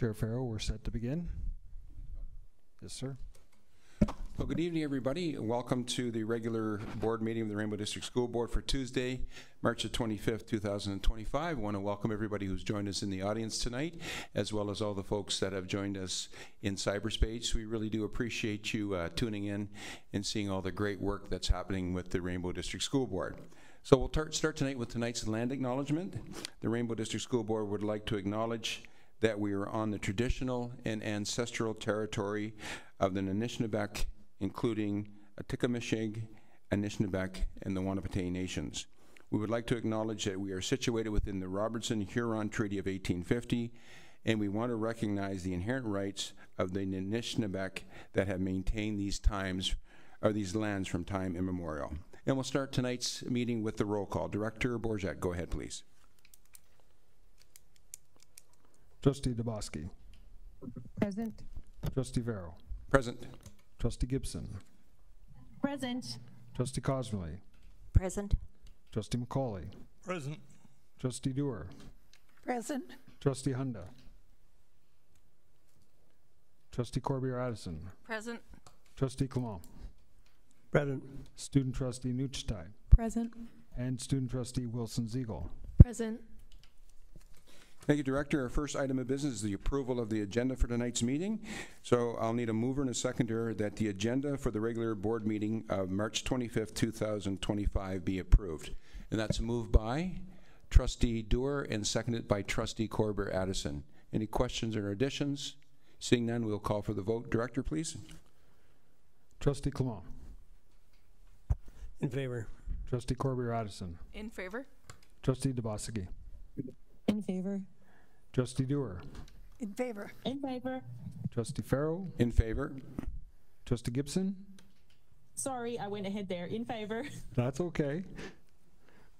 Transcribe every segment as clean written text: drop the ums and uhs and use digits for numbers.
Chair Farrell, we're set to begin. Yes, sir. Well, good evening, everybody. Welcome to the regular board meeting of the Rainbow District School Board for Tuesday, March the 25th, 2025. I want to welcome everybody who's joined us in the audience tonight, as well as all the folks that have joined us in cyberspace. We really do appreciate you tuning in and seeing all the great work that's happening with the Rainbow District School Board. So we'll start tonight with tonight's land acknowledgement. The Rainbow District School Board would like to acknowledge that we are on the traditional and ancestral territory of the Anishinaabeg, including Atikameksheng, Anishinaabeg, and the Wahnapitae Nations. We would like to acknowledge that we are situated within the Robertson-Huron Treaty of 1850, and we want to recognize the inherent rights of the Anishinaabeg that have maintained these lands from time immemorial. And we'll start tonight's meeting with the roll call. Director Bourget, go ahead, please. Trustee Dabowski. Present. Trustee Vero. Present. Trustee Gibson. Present. Trustee Cosmley. Present. Trustee McCauley. Present. Trustee Dewar. Present. Trustee Hunda. Trustee Corbier-Addison. Present. Trustee Clement. Present. Student Trustee Nuchtai. Present. And Student Trustee Wilson-Ziegel. Present. Thank you, Director. Our first item of business is the approval of the agenda for tonight's meeting. So I'll need a mover and a seconder that the agenda for the regular board meeting of March 25th, 2025 be approved. And that's moved by Trustee Dewar and seconded by Trustee Corbier-Addison. Any questions or additions? Seeing none, we'll call for the vote. Director, please. Trustee Clement. In favor. Trustee Corbier-Addison. In favor. Trustee Dabowski. In favor. Trustee Dewar. In favor. In favor. Trustee Farrell. In favor. Trustee Gibson. Sorry, I went ahead there. In favor. That's okay.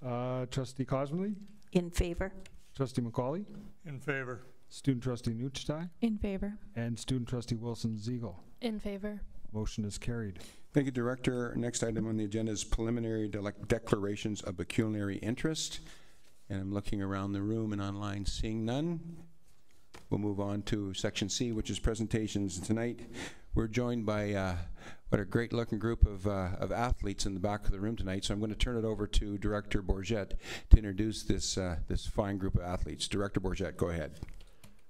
Trustee Cosmley. In favor. Trustee McCauley. In favor. Student Trustee Nuchtai. In favor. And Student Trustee Wilson-Ziegel. In favor. Motion is carried. Thank you, Director. Next item on the agenda is preliminary declarations of pecuniary interest. And I'm looking around the room and online, seeing none. We'll move on to Section C, which is presentations. Tonight, we're joined by what a great-looking group of athletes in the back of the room tonight. So I'm going to turn it over to Director Bourget to introduce this fine group of athletes. Director Bourget, go ahead.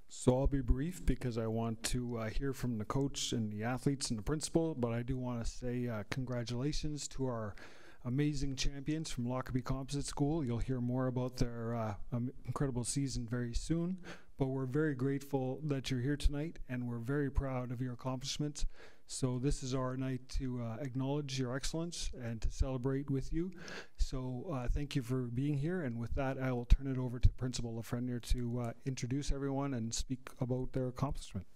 So I'll be brief because I want to hear from the coach and the athletes and the principal, but I do want to say congratulations to our amazing champions from Lockerbie Composite School. You'll hear more about their incredible season very soon, but we're very grateful that you're here tonight, and we're very proud of your accomplishments. So this is our night to acknowledge your excellence and to celebrate with you. So thank you for being here, and with that, I will turn it over to Principal Lafreniere to introduce everyone and speak about their accomplishment.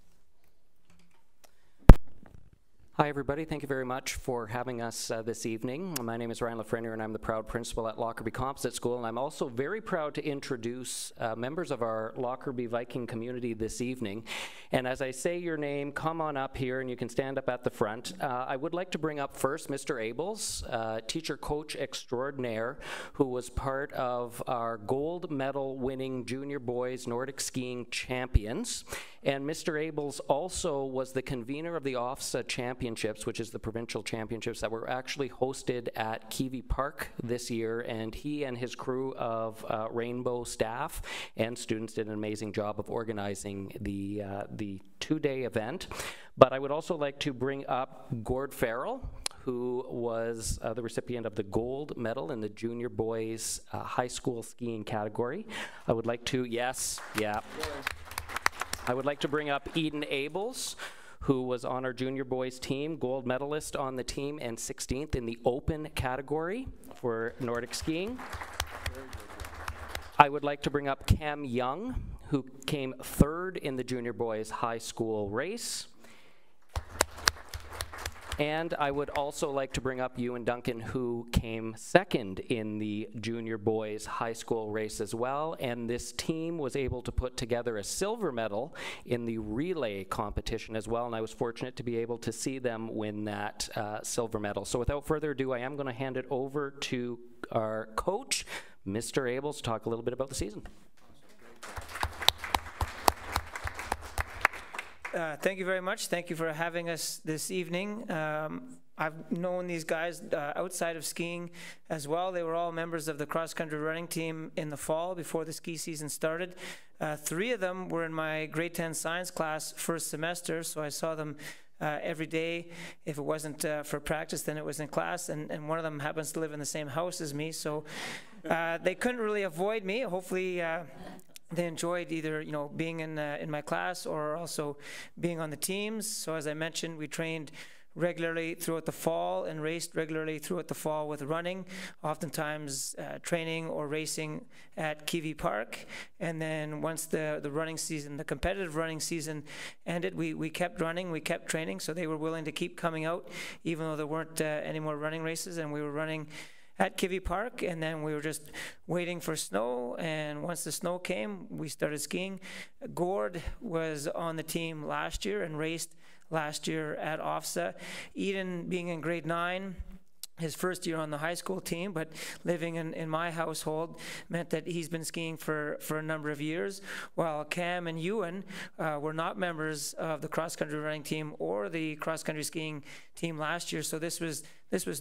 Hi everybody, thank you very much for having us this evening. My name is Ryan Lafreniere and I'm the proud principal at Lockerbie Composite School, and I'm also very proud to introduce members of our Lockerbie Viking community this evening. And as I say your name, come on up here and you can stand up at the front. I would like to bring up first Mr. Abels, teacher coach extraordinaire, who was part of our gold medal winning junior boys Nordic skiing champions. And Mr. Abels also was the convener of the OFSA Championships, which is the provincial championships that were actually hosted at Kiwi Park this year. And he and his crew of Rainbow staff and students did an amazing job of organizing the two-day event. But I would also like to bring up Gord Farrell, who was the recipient of the gold medal in the junior boys high school skiing category. I would like to, I would like to bring up Eden Abels, who was on our junior boys team, gold medalist on the team and 16th in the open category for Nordic skiing. I would like to bring up Cam Young, who came 3rd in the junior boys high school race. And I would also like to bring up Ewan Duncan, who came 2nd in the junior boys high school race as well. And this team was able to put together a silver medal in the relay competition as well. And I was fortunate to be able to see them win that silver medal. So without further ado, I am going to hand it over to our coach, Mr. Abels, to talk a little bit about the season. Thank you very much. Thank you for having us this evening. I've known these guys outside of skiing as well. They were all members of the cross-country running team in the fall before the ski season started. 3 of them were in my grade 10 science class first semester, so I saw them every day. If it wasn't for practice, then it was in class, and one of them happens to live in the same house as me, so they couldn't really avoid me. Hopefully they enjoyed either being in my class or also being on the teams. So as I mentioned, we trained regularly throughout the fall and raced regularly throughout the fall with running, oftentimes training or racing at Kiwi Park. And then once the running season, the competitive running season ended, we kept running, we kept training, so they were willing to keep coming out even though there weren't any more running races, and we were running at Kiwi Park, and then we were just waiting for snow, and once the snow came, we started skiing. Gord was on the team last year and raced last year at OFSA. Eden, being in grade 9, his first year on the high school team, but living in my household meant that he's been skiing for a number of years, while Cam and Ewan were not members of the cross-country running team or the cross-country skiing team last year, so this was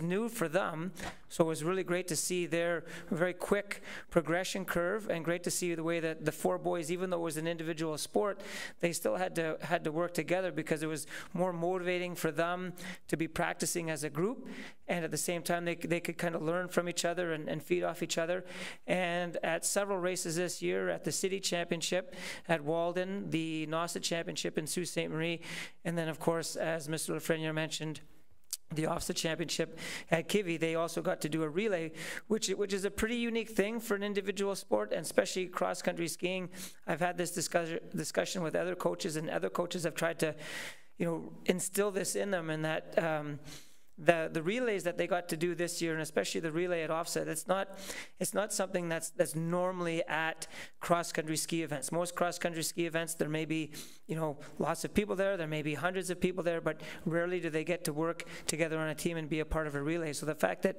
new for them. So it was really great to see their very quick progression curve, and great to see the way that the 4 boys, even though it was an individual sport, they still had to work together, because it was more motivating for them to be practicing as a group, and at the same time they could kind of learn from each other and feed off each other. And at several races this year, at the City Championship at Walden, the NOSA Championship in Sault Ste. Marie, and then of course, as Mr. Lafreniere mentioned, the OFSA Championship at Kiwi, they also got to do a relay, which is a pretty unique thing for an individual sport, and especially cross-country skiing. I've had this discussion with other coaches, and other coaches have tried to, instill this in them, and that the relays that they got to do this year, and especially the relay at OFSA, it's not something that's normally at cross-country ski events. Most cross-country ski events, there may be lots of people there may be hundreds of people there, but rarely do they get to work together on a team and be a part of a relay. So the fact that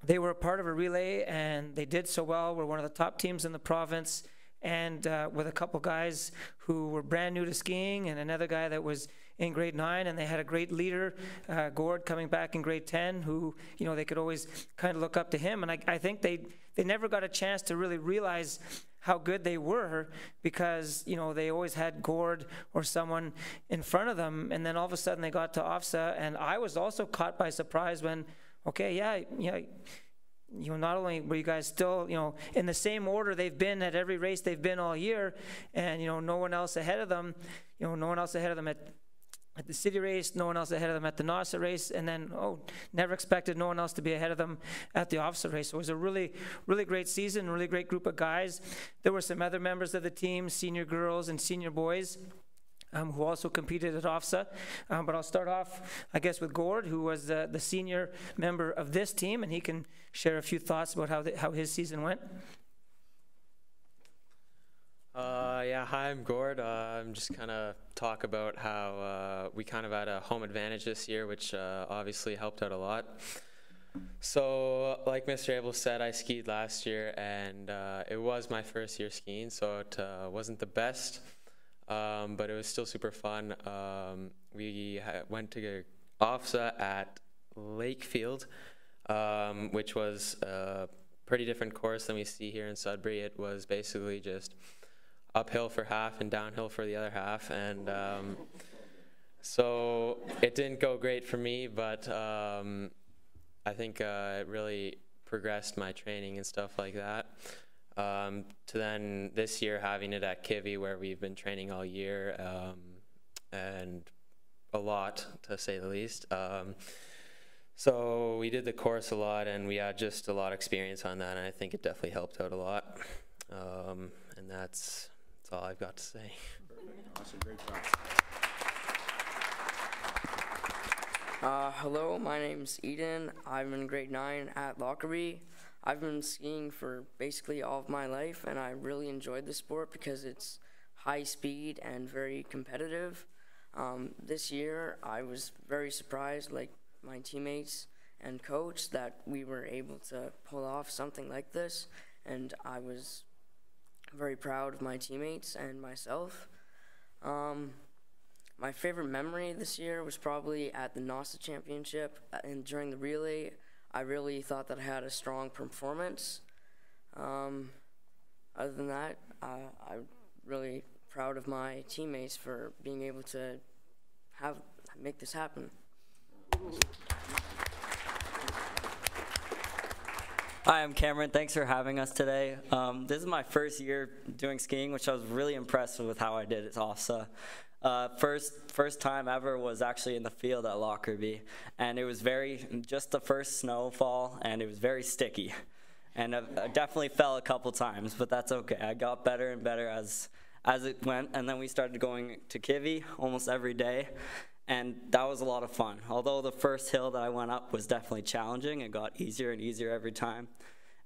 they were a part of a relay and they did so well, were one of the top teams in the province, and with a couple guys who were brand new to skiing and another guy that was in grade 9, and they had a great leader, Gord, coming back in grade 10, who they could always kind of look up to him. And I think they never got a chance to really realize how good they were, because they always had Gord or someone in front of them, and then all of a sudden they got to OFSA, and I was also caught by surprise when, not only were you guys still, in the same order they've been at every race they've been all year, and, no one else ahead of them, no one else ahead of them at the city race, no one else ahead of them at the NOSA race, and then, never expected no one else to be ahead of them at the OFSA race. So it was a really, really great season, really great group of guys. There were some other members of the team, senior girls and senior boys, who also competed at OFSA. But I'll start off, I guess, with Gord, who was the senior member of this team, and he can share a few thoughts about how his season went. Hi, I'm Gord. I'm just kind of talk about how we kind of had a home advantage this year, which obviously helped out a lot. So, like Mr. Abel said, I skied last year, and it was my first year skiing, so it wasn't the best, but it was still super fun. We went to OFSA at Lakefield, which was a pretty different course than we see here in Sudbury. It was basically just uphill for half and downhill for the other half, and so it didn't go great for me, but I think it really progressed my training and stuff like that, to then this year having it at Kiwi, where we've been training all year, and a lot, to say the least. So we did the course a lot, and we had just a lot of experience on that, and I think it definitely helped out a lot, and that's all I've got to say. Awesome, great job. Hello, my name's Eden. I'm in grade 9 at Lockerbie. I've been skiing for basically all of my life, and I really enjoyed the sport because it's high speed and very competitive. This year, I was very surprised, like my teammates and coach, that we were able to pull off something like this, and I was very proud of my teammates and myself. My favorite memory this year was probably at the NASA Championship, and during the relay, I really thought that I had a strong performance. Other than that, I'm really proud of my teammates for being able to make this happen. Hi, I'm Cameron. Thanks for having us today. This is my first year doing skiing, which I was really impressed with how I did at OFSA. First time ever was actually in the field at Lockerbie, and it was just the first snowfall, and it was very sticky. And I definitely fell a couple times, but that's okay. I got better and better as it went, and then we started going to Kivi almost every day, and that was a lot of fun. Although the first hill that I went up was definitely challenging, it got easier and easier every time.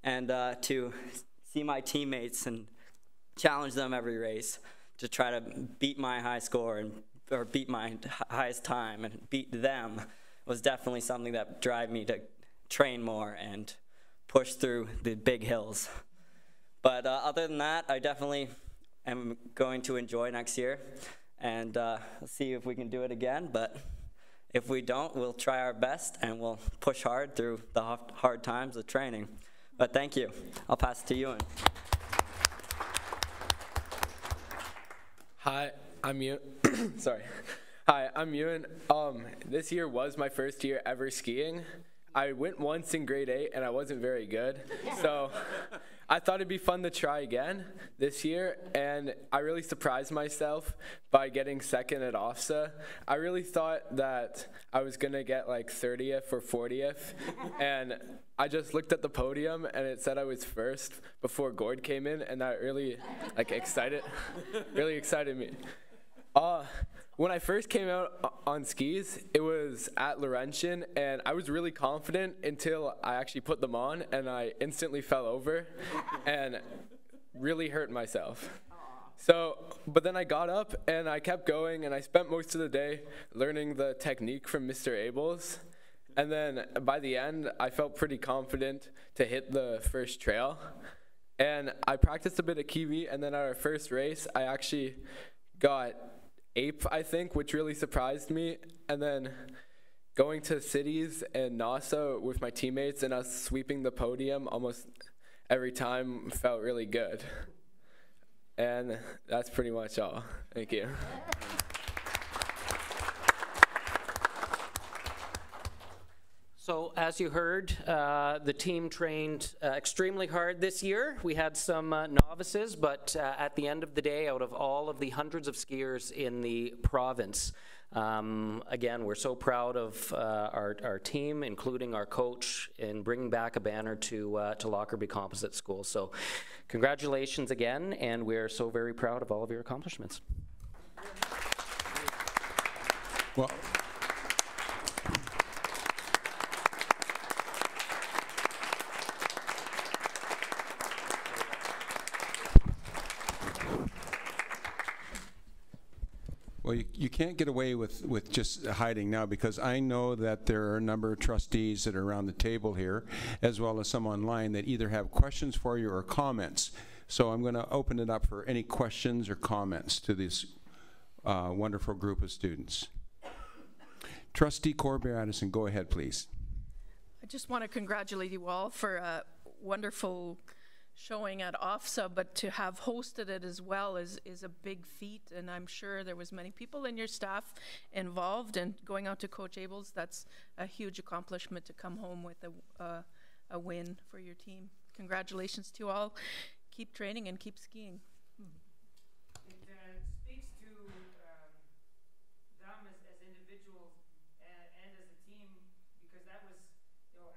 And to see my teammates and challenge them every race to try to beat my high score or beat my highest time and beat them was definitely something that drove me to train more and push through the big hills. But other than that, I definitely am going to enjoy next year, and see if we can do it again. But if we don't, we'll try our best and we'll push hard through the hard times of training. But thank you. I'll pass it to Ewan. Hi, I'm Ewan. Sorry. Hi, I'm Ewan. This year was my first year ever skiing. I went once in grade 8 and I wasn't very good. So I thought it'd be fun to try again this year, and I really surprised myself by getting second at OFSA. I really thought that I was gonna get like 30th or 40th, and I just looked at the podium and it said I was first before Gord came in, and that really really excited me. When I first came out on skis, it was at Laurentian, and I was really confident until I actually put them on, and I instantly fell over and really hurt myself. But then I got up and I kept going, and I spent most of the day learning the technique from Mr. Abels. And then by the end, I felt pretty confident to hit the first trail. And I practiced a bit at Kiwi, and then at our first race, I actually got 8th, I think, which really surprised me. And then going to cities and NASA with my teammates and us sweeping the podium almost every time felt really good. And that's pretty much all. Thank you. So as you heard, the team trained extremely hard this year. We had some novices, but at the end of the day, out of all of the hundreds of skiers in the province, again, we're so proud of our team, including our coach, in bringing back a banner to Lockerbie Composite School. So congratulations again, and we're so very proud of all of your accomplishments. Well, Well, you can't get away with just hiding now, because I know that there are a number of trustees that are around the table here, as well as some online, that either have questions for you or comments. So I'm going to open it up for any questions or comments to this wonderful group of students. Trustee Corby-Addison, go ahead, please. I just want to congratulate you all for a wonderful showing at OFSA, but to have hosted it as well is a big feat, and I'm sure there was many people in your staff involved, and going out to Coach Abels, that's a huge accomplishment to come home with a win for your team. Congratulations to you all. Keep training and keep skiing. It speaks to them as individuals and as a team, because that was,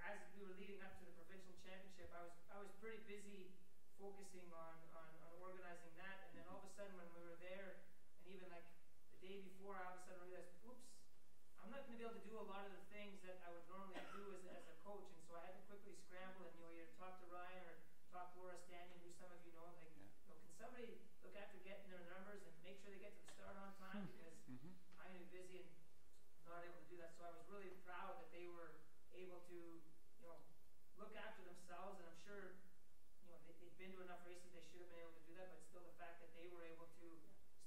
as we were leading up to the provincial championship, I was pretty busy focusing on organizing that, and then all of a sudden when we were there, and even like the day before, I all of a sudden realized, oops, I'm not going to be able to do a lot of the things that I would normally do as a coach, and so I had to quickly scramble and either talk to Ryan or talk to Laura Standing, who some of you know, like, can somebody look after getting their numbers and make sure they get to the start on time, because I'm going to be busy and not able to do that. So I was really proud that they were able to, look after themselves, and I'm sure, they've been to enough races, they should have been able to do that, but still the fact that they were able to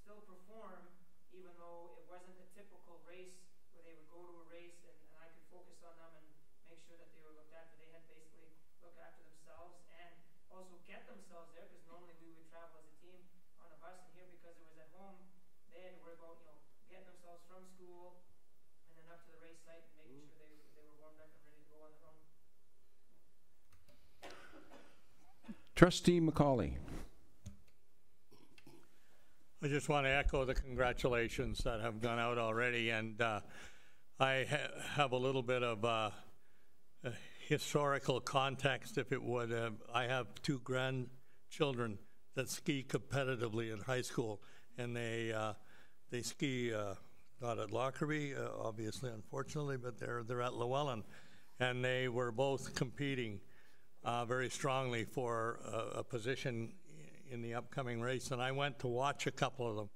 still perform, even though it wasn't a typical race where they would go to a race and I could focus on them and make sure that they were looked after. They had to basically look after themselves and also get themselves there, because normally we would travel as a team on a bus, and here, because it was at home, they had to worry about, getting themselves from school and then up to the race site and making sure they were warmed up and ready to go on their own. Trustee McCauley. I just want to echo the congratulations that have gone out already, and I have a little bit of historical context, if it would. I have 2 grandchildren that ski competitively in high school, and they ski not at Lockerbie, obviously, unfortunately, but they're at Llewellyn, and they were both competing very strongly for a position in the upcoming race, and I went to watch a couple of them,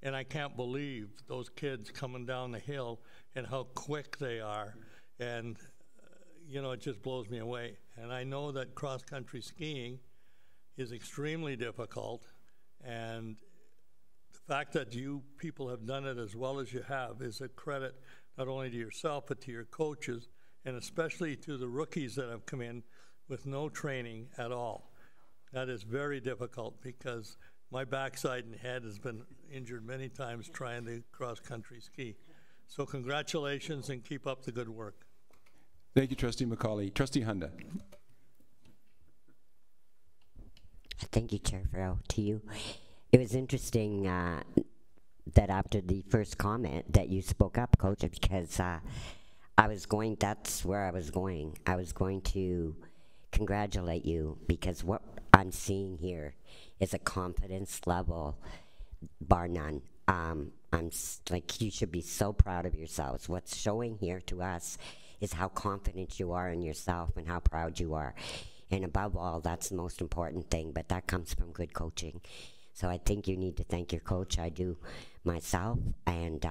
and I can't believe those kids coming down the hill and how quick they are, and it just blows me away. And I know that cross-country skiing is extremely difficult, and the fact that you people have done it as well as you have is a credit not only to yourself but to your coaches, and especially to the rookies that have come in with no training at all. That is very difficult, because my backside and head has been injured many times trying to cross-country ski. So congratulations, and keep up the good work. Thank you, Trustee McCauley. Trustee Hunda. Thank you, Chair Farrell, to you. It was interesting that after the first comment that you spoke up, Coach, because that's where I was going. I was going to congratulate you, because what I'm seeing here is a confidence level bar none. You should be so proud of yourselves. What's showing here to us is how confident you are in yourself and how proud you are. And above all, that's the most important thing, but that comes from good coaching. So I think you need to thank your coach. I do myself, and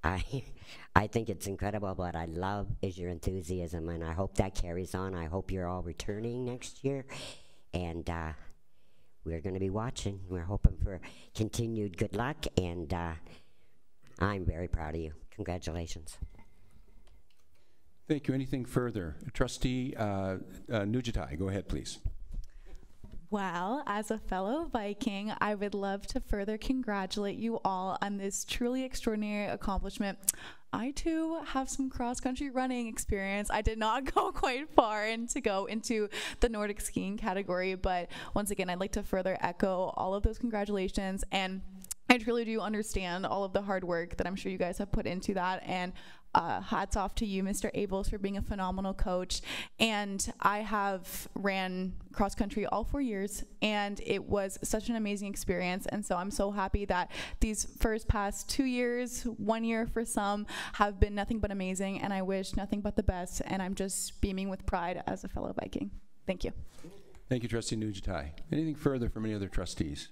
I think it's incredible. What I love is your enthusiasm, and I hope that carries on. I hope you're all returning next year, and we're going to be watching. We're hoping for continued good luck, and I'm very proud of you. Congratulations. Thank you. Anything further? Trustee Nujitai, go ahead, please. Well, as a fellow Viking, I would love to further congratulate you all on this truly extraordinary accomplishment. I too have some cross-country running experience. I did not go quite far to go into the Nordic skiing category, but once again, I'd like to further echo all of those congratulations, and I truly do understand all of the hard work that I'm sure you guys have put into that, and hats off to you, Mr. Abels, for being a phenomenal coach. And I have ran cross country all 4 years, and it was such an amazing experience. And so I'm so happy that these past 2 years, 1 year for some, have been nothing but amazing, and I wish nothing but the best. And I'm just beaming with pride as a fellow Viking. Thank you. Thank you, Trustee Nujitai. Anything further from any other trustees?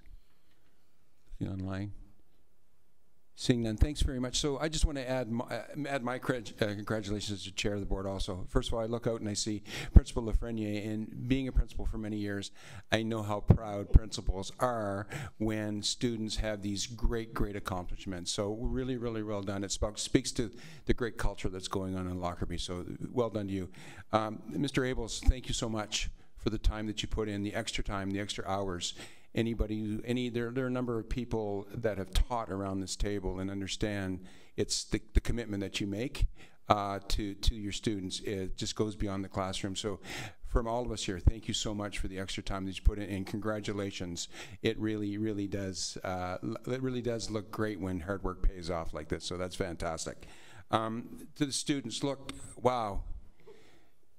See online? Seeing none, thanks very much. So I just want to add my congratulations to Chair of the Board also. First of all, I look out and I see Principal Lafreniere, and being a principal for many years, I know how proud principals are when students have these great accomplishments. So really, really well done. It speaks to the great culture that's going on in Lockerbie, so well done to you. Mr. Abels, thank you so much for the time that you put in, the extra time, the extra hours. There are a number of people that have taught around this table and understand it's the commitment that you make to your students. It just goes beyond the classroom. So from all of us here, thank you so much for the extra time that you put in, and congratulations. It really does look great when hard work pays off like this, so that's fantastic. To the students, look, wow.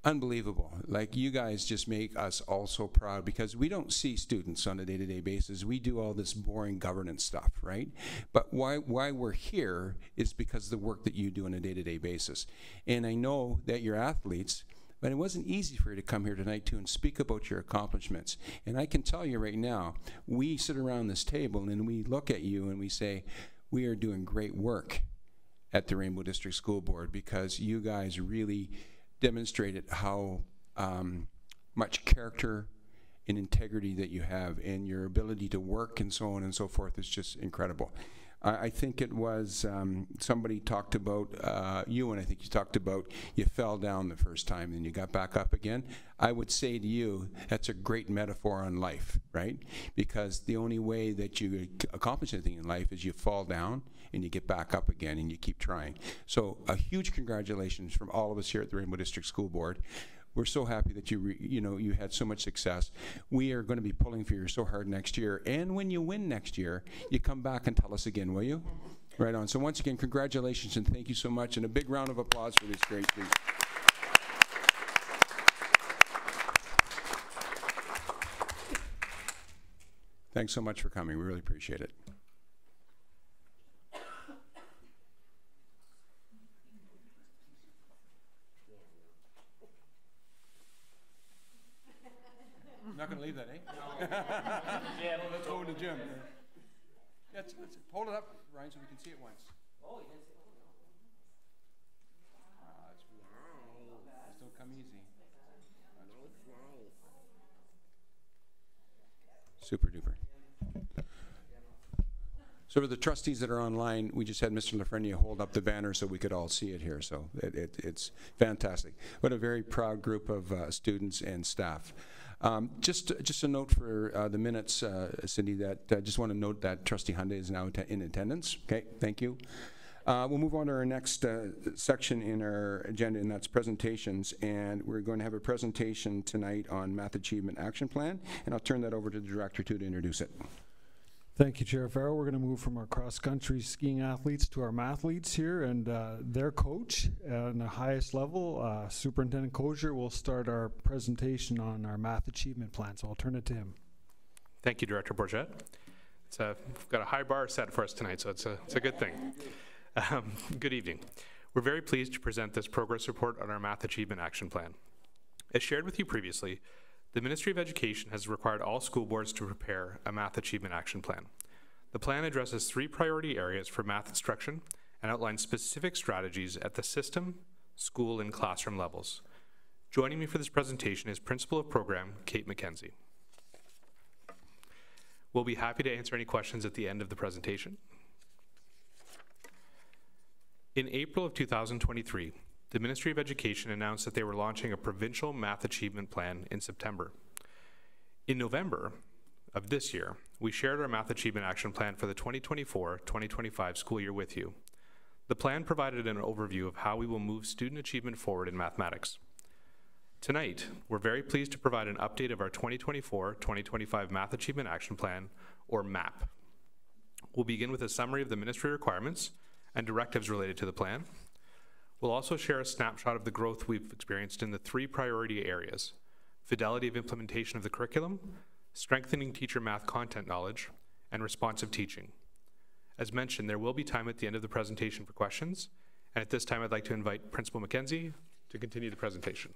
Unbelievable. Like, you guys just make us all so proud, because we don't see students on a day-to-day basis. We do all this boring governance stuff, right? But why we're here is because of the work that you do on a day-to-day basis. And I know that you're athletes, but it wasn't easy for you to come here tonight too and speak about your accomplishments. And I can tell you right now, we sit around this table and we look at you and we say, we are doing great work at the Rainbow District School Board, because you guys really demonstrated how much character and integrity that you have, and your ability to work and so on and so forth is just incredible. I think it was somebody talked about you, and I think you talked about you fell down the first time and you got back up again. I would say to you, that's a great metaphor on life, right? Because the only way that you accomplish anything in life is you fall down and you get back up again and you keep trying. So a huge congratulations from all of us here at the Rainbow District School Board. We're so happy that you had so much success. We are going to be pulling for you so hard next year. And when you win next year, you come back and tell us again, will you? Right on. So once again, congratulations and thank you so much. And a big round of applause for this great team. Thanks so much for coming. We really appreciate it. Not going to leave that, eh? Yeah, well, let's go to the gym. Yeah, let's hold it up, Ryan, so we can see it once. Oh, you can see it. It's don't come easy. Super duper. So for the trustees that are online, we just had Mr. Lafreniere hold up the banner so we could all see it here. So it's fantastic. What a very proud group of students and staff. Just a note for the minutes, Cindy, that I just want to note that Trustee Hyundai is now in attendance. Okay, thank you. We'll move on to our next section in our agenda, and that's presentations. And we're going to have a presentation tonight on Math Achievement Action Plan, and I'll turn that over to the Director to introduce it. Thank you, Chair Farrell. We're going to move from our cross-country skiing athletes to our mathletes here, and their coach on the highest level, Superintendent Kozier, will start our presentation on our Math Achievement Plan, so I'll turn it to him. Thank you, Director Bourget. We've got a high bar set for us tonight, so it's a good thing. Good evening. We're very pleased to present this progress report on our Math Achievement Action Plan. As shared with you previously, the Ministry of Education has required all school boards to prepare a Math Achievement Action Plan. The plan addresses 3 priority areas for math instruction and outlines specific strategies at the system, school, and classroom levels. Joining me for this presentation is Principal of Program, Kate McKenzie. We'll be happy to answer any questions at the end of the presentation. In April of 2023, the Ministry of Education announced that they were launching a provincial math achievement plan in September. In November of this year, we shared our Math Achievement Action Plan for the 2024-2025 school year with you. The plan provided an overview of how we will move student achievement forward in mathematics. Tonight, we're very pleased to provide an update of our 2024-2025 Math Achievement Action Plan, or MAP. We'll begin with a summary of the ministry requirements and directives related to the plan. We'll also share a snapshot of the growth we've experienced in the 3 priority areas: fidelity of implementation of the curriculum, strengthening teacher math content knowledge, and responsive teaching. As mentioned, there will be time at the end of the presentation for questions, and at this time I'd like to invite Principal McKenzie to continue the presentation.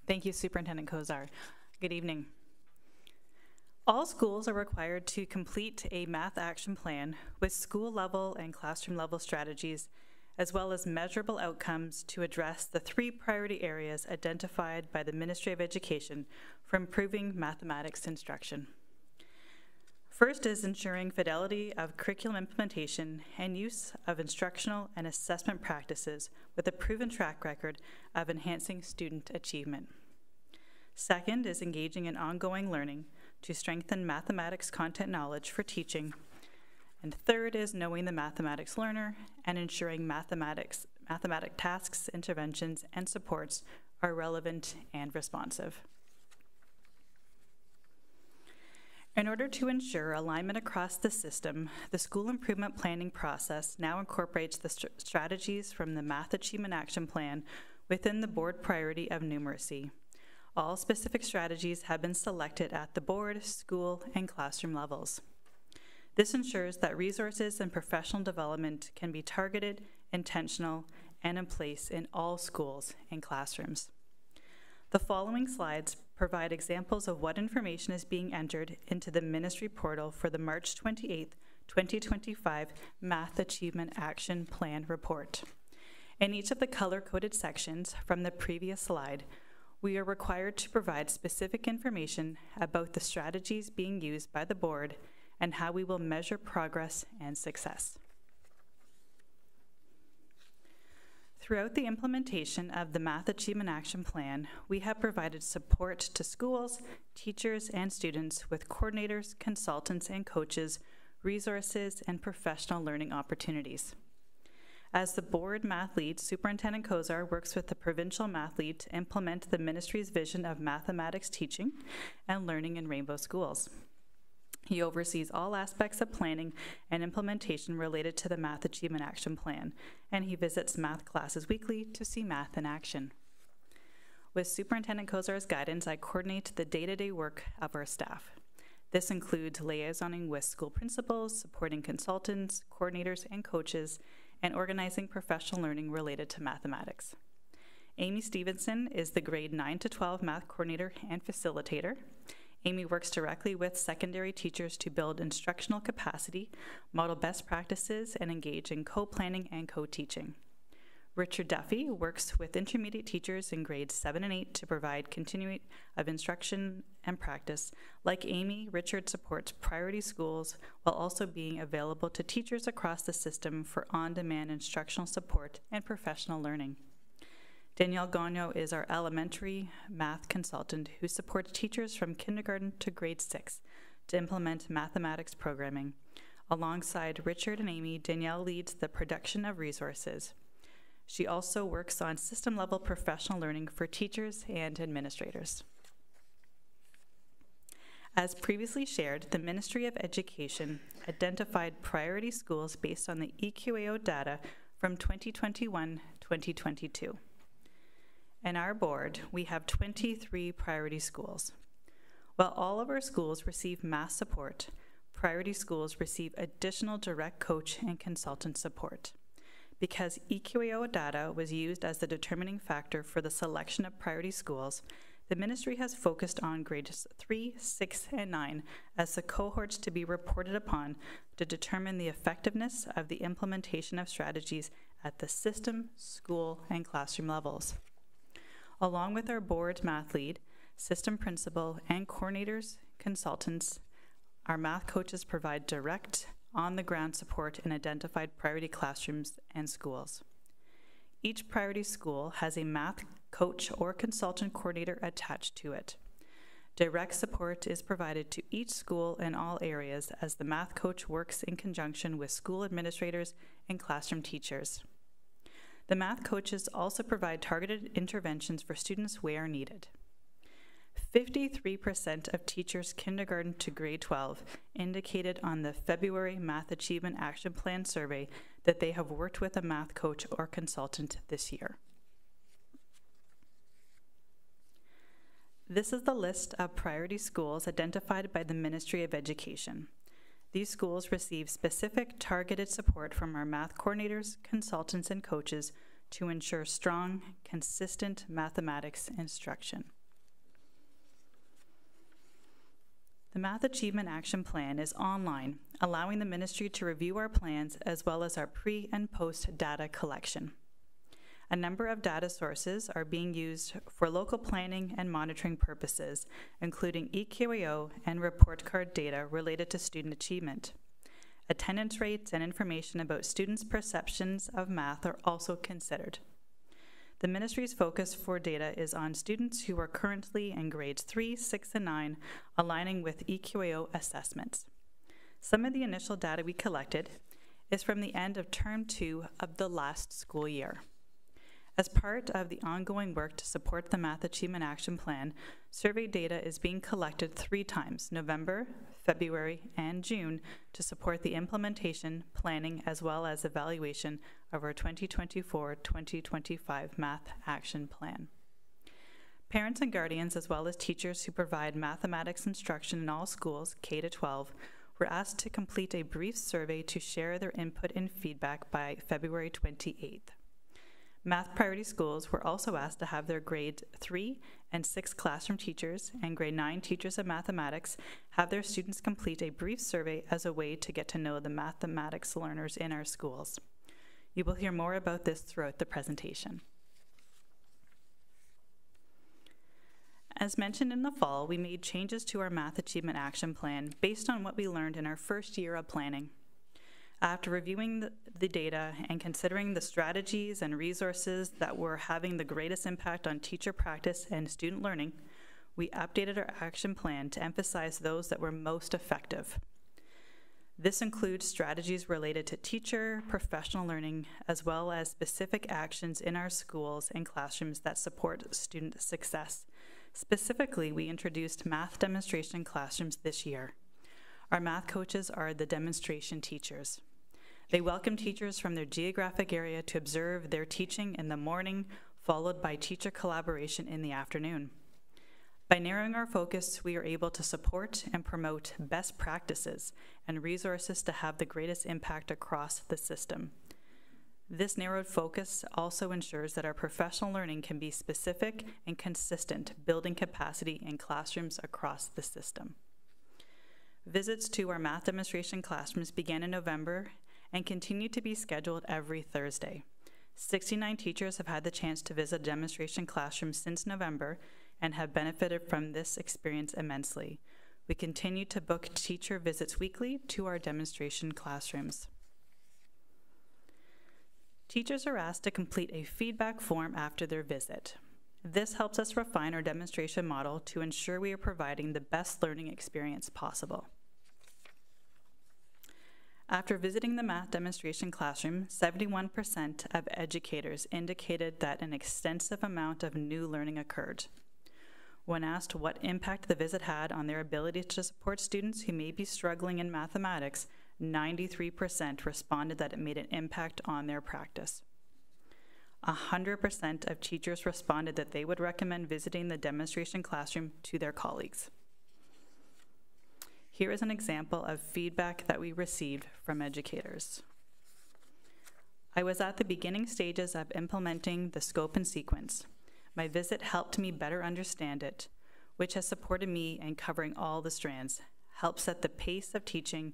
Thank you, Superintendent Kozar. Good evening. All schools are required to complete a math action plan with school level and classroom level strategies, as well as measurable outcomes to address the 3 priority areas identified by the Ministry of Education for improving mathematics instruction. First is ensuring fidelity of curriculum implementation and use of instructional and assessment practices with a proven track record of enhancing student achievement. Second is engaging in ongoing learning to strengthen mathematics content knowledge for teaching. And third is knowing the mathematics learner and ensuring mathematic tasks, interventions, and supports are relevant and responsive. In order to ensure alignment across the system, the school improvement planning process now incorporates the strategies from the Math Achievement Action Plan within the board priority of numeracy. All specific strategies have been selected at the board, school, and classroom levels. This ensures that resources and professional development can be targeted, intentional, and in place in all schools and classrooms. The following slides provide examples of what information is being entered into the ministry portal for the March 28th, 2025 Math Achievement Action Plan report. In each of the color-coded sections from the previous slide, we are required to provide specific information about the strategies being used by the board and how we will measure progress and success. Throughout the implementation of the Math Achievement Action Plan, we have provided support to schools, teachers, and students with coordinators, consultants, and coaches, resources, and professional learning opportunities. As the board math lead, Superintendent Kozar works with the provincial math lead to implement the ministry's vision of mathematics teaching and learning in Rainbow schools. He oversees all aspects of planning and implementation related to the Math Achievement Action Plan, and he visits math classes weekly to see math in action. With Superintendent Kozar's guidance, I coordinate the day-to-day work of our staff. This includes liaisoning with school principals, supporting consultants, coordinators, and coaches, and organizing professional learning related to mathematics. Amy Stevenson is the grade 9 to 12 math coordinator and facilitator. Amy works directly with secondary teachers to build instructional capacity, model best practices, and engage in co-planning and co-teaching. Richard Duffy works with intermediate teachers in grades 7 and 8 to provide continuity of instruction and practice. Like Amy, Richard supports priority schools while also being available to teachers across the system for on-demand instructional support and professional learning. Danielle Gagnon is our elementary math consultant who supports teachers from kindergarten to grade 6 to implement mathematics programming. Alongside Richard and Amy, Danielle leads the production of resources. She also works on system-level professional learning for teachers and administrators. As previously shared, the Ministry of Education identified priority schools based on the EQAO data from 2021-2022. In our board, we have 23 priority schools. While all of our schools receive math support, priority schools receive additional direct coach and consultant support. Because EQAO data was used as the determining factor for the selection of priority schools, the ministry has focused on grades 3, 6, and 9 as the cohorts to be reported upon to determine the effectiveness of the implementation of strategies at the system, school, and classroom levels. Along with our board math lead, system principal, and coordinators, consultants, our math coaches provide direct, on-the-ground support in identified priority classrooms and schools. Each priority school has a math coach or consultant coordinator attached to it. Direct support is provided to each school in all areas as the math coach works in conjunction with school administrators and classroom teachers. The math coaches also provide targeted interventions for students where needed. 53% of teachers kindergarten to grade 12 indicated on the February Math Achievement Action Plan survey that they have worked with a math coach or consultant this year. This is the list of priority schools identified by the Ministry of Education. These schools receive specific targeted support from our math coordinators, consultants, and coaches to ensure strong, consistent mathematics instruction. The Math Achievement Action Plan is online, allowing the ministry to review our plans as well as our pre- and post data collection. A number of data sources are being used for local planning and monitoring purposes, including EQAO and report card data related to student achievement. Attendance rates and information about students' perceptions of math are also considered. The ministry's focus for data is on students who are currently in grades 3, 6, and 9, aligning with EQAO assessments. Some of the initial data we collected is from the end of term 2 of the last school year. As part of the ongoing work to support the Math Achievement Action Plan, survey data is being collected 3 times, November, February, and June, to support the implementation, planning, as well as evaluation of our 2024-2025 Math Action Plan. Parents and guardians, as well as teachers who provide mathematics instruction in all schools, K to 12, were asked to complete a brief survey to share their input and feedback by February 28th. Math priority schools were also asked to have their grade 3 and 6 classroom teachers and grade 9 teachers of mathematics have their students complete a brief survey as a way to get to know the mathematics learners in our schools. You will hear more about this throughout the presentation. As mentioned in the fall, we made changes to our Math Achievement Action Plan based on what we learned in our first year of planning. After reviewing the data and considering the strategies and resources that were having the greatest impact on teacher practice and student learning, we updated our action plan to emphasize those that were most effective. This includes strategies related to teacher, professional learning, as well as specific actions in our schools and classrooms that support student success. Specifically, we introduced math demonstration classrooms this year. Our math coaches are the demonstration teachers. They welcome teachers from their geographic area to observe their teaching in the morning, followed by teacher collaboration in the afternoon. By narrowing our focus, we are able to support and promote best practices and resources to have the greatest impact across the system. This narrowed focus also ensures that our professional learning can be specific and consistent, building capacity in classrooms across the system. Visits to our math demonstration classrooms began in November and continue to be scheduled every Thursday. 69 teachers have had the chance to visit a demonstration classroom since November and have benefited from this experience immensely. We continue to book teacher visits weekly to our demonstration classrooms. Teachers are asked to complete a feedback form after their visit. This helps us refine our demonstration model to ensure we are providing the best learning experience possible. After visiting the math demonstration classroom, 71% of educators indicated that an extensive amount of new learning occurred. When asked what impact the visit had on their ability to support students who may be struggling in mathematics, 93% responded that it made an impact on their practice. 100% of teachers responded that they would recommend visiting the demonstration classroom to their colleagues. Here is an example of feedback that we received from educators. I was at the beginning stages of implementing the scope and sequence. My visit helped me better understand it, which has supported me in covering all the strands, helped set the pace of teaching,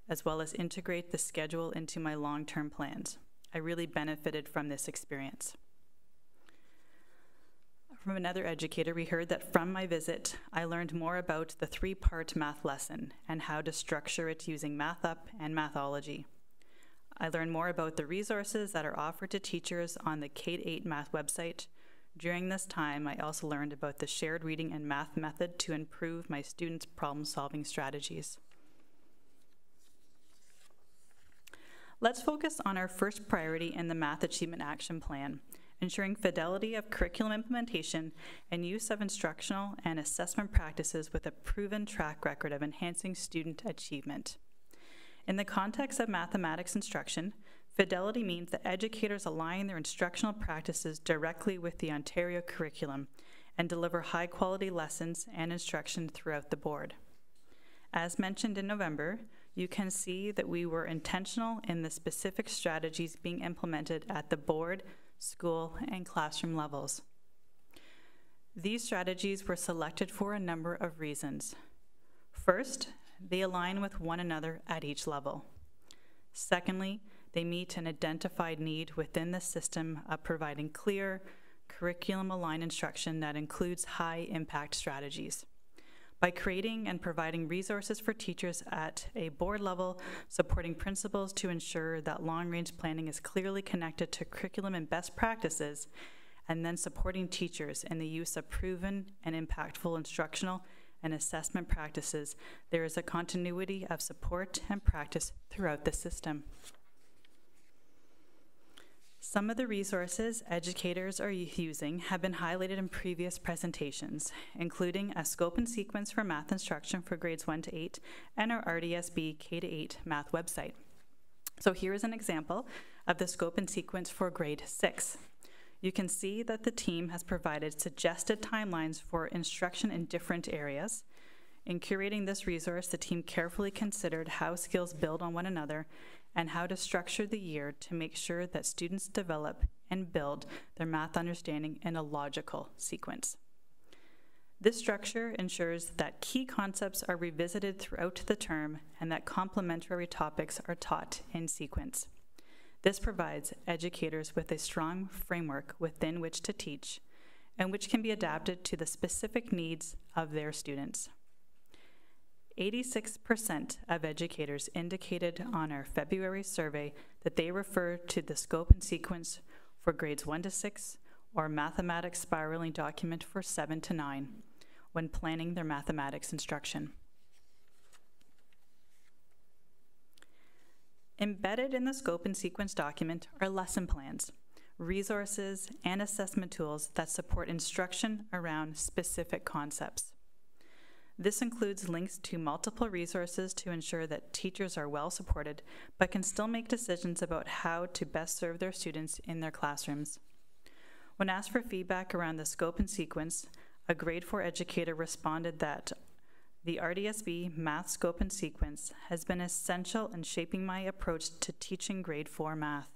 as well as integrate the schedule into my long-term plans. I really benefited from this experience. From another educator, we heard that from my visit, I learned more about the three-part math lesson and how to structure it using MathUp and Mathology. I learned more about the resources that are offered to teachers on the K-8 math website. During this time, I also learned about the shared reading and math method to improve my students' problem-solving strategies. Let's focus on our first priority in the Math Achievement Action Plan, ensuring fidelity of curriculum implementation and use of instructional and assessment practices with a proven track record of enhancing student achievement. In the context of mathematics instruction, fidelity means that educators align their instructional practices directly with the Ontario curriculum and deliver high-quality lessons and instruction throughout the board. As mentioned in November, you can see that we were intentional in the specific strategies being implemented at the board, school, and classroom levels. These strategies were selected for a number of reasons. First, they align with one another at each level. Secondly, they meet an identified need within the system of providing clear, curriculum-aligned instruction that includes high-impact strategies. By creating and providing resources for teachers at a board level, supporting principals to ensure that long-range planning is clearly connected to curriculum and best practices, and then supporting teachers in the use of proven and impactful instructional and assessment practices, there is a continuity of support and practice throughout the system. Some of the resources educators are using have been highlighted in previous presentations, including a scope and sequence for math instruction for grades 1 to 8 and our RDSB K-8 math website. So here is an example of the scope and sequence for grade 6. You can see that the team has provided suggested timelines for instruction in different areas. In curating this resource, the team carefully considered how skills build on one another and how to structure the year to make sure that students develop and build their math understanding in a logical sequence. This structure ensures that key concepts are revisited throughout the term and that complementary topics are taught in sequence. This provides educators with a strong framework within which to teach and which can be adapted to the specific needs of their students. 86% of educators indicated on our February survey that they refer to the scope and sequence for grades 1 to 6 or mathematics spiraling document for 7 to 9 when planning their mathematics instruction. Embedded in the scope and sequence document are lesson plans, resources, and assessment tools that support instruction around specific concepts. This includes links to multiple resources to ensure that teachers are well supported, but can still make decisions about how to best serve their students in their classrooms. When asked for feedback around the scope and sequence, a grade 4 educator responded that the RDSB math scope and sequence has been essential in shaping my approach to teaching grade 4 math.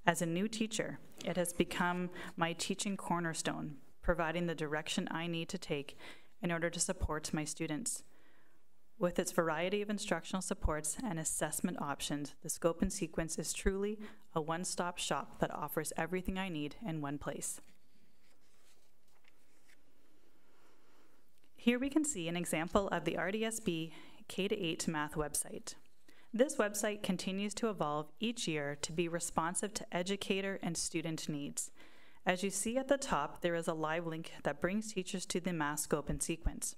As a new teacher, it has become my teaching cornerstone, providing the direction I need to take in order to support my students. With its variety of instructional supports and assessment options, the scope and sequence is truly a one-stop shop that offers everything I need in one place. Here we can see an example of the RDSB K-8 math website. This website continues to evolve each year to be responsive to educator and student needs. As you see at the top, there is a live link that brings teachers to the math scope and sequence.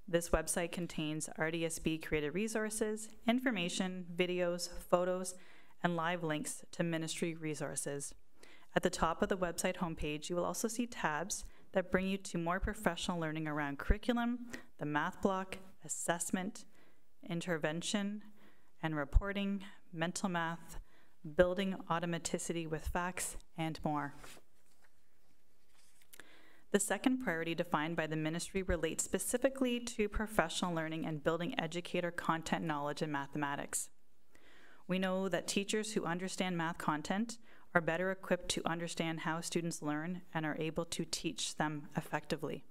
This website contains RDSB created resources, information, videos, photos, and live links to ministry resources. At the top of the website homepage, you will also see tabs that bring you to more professional learning around curriculum, the math block, assessment, intervention, and reporting, mental math, building automaticity with facts, and more. The second priority defined by the ministry relates specifically to professional learning and building educator content knowledge in mathematics. We know that teachers who understand math content are better equipped to understand how students learn and are able to teach them effectively.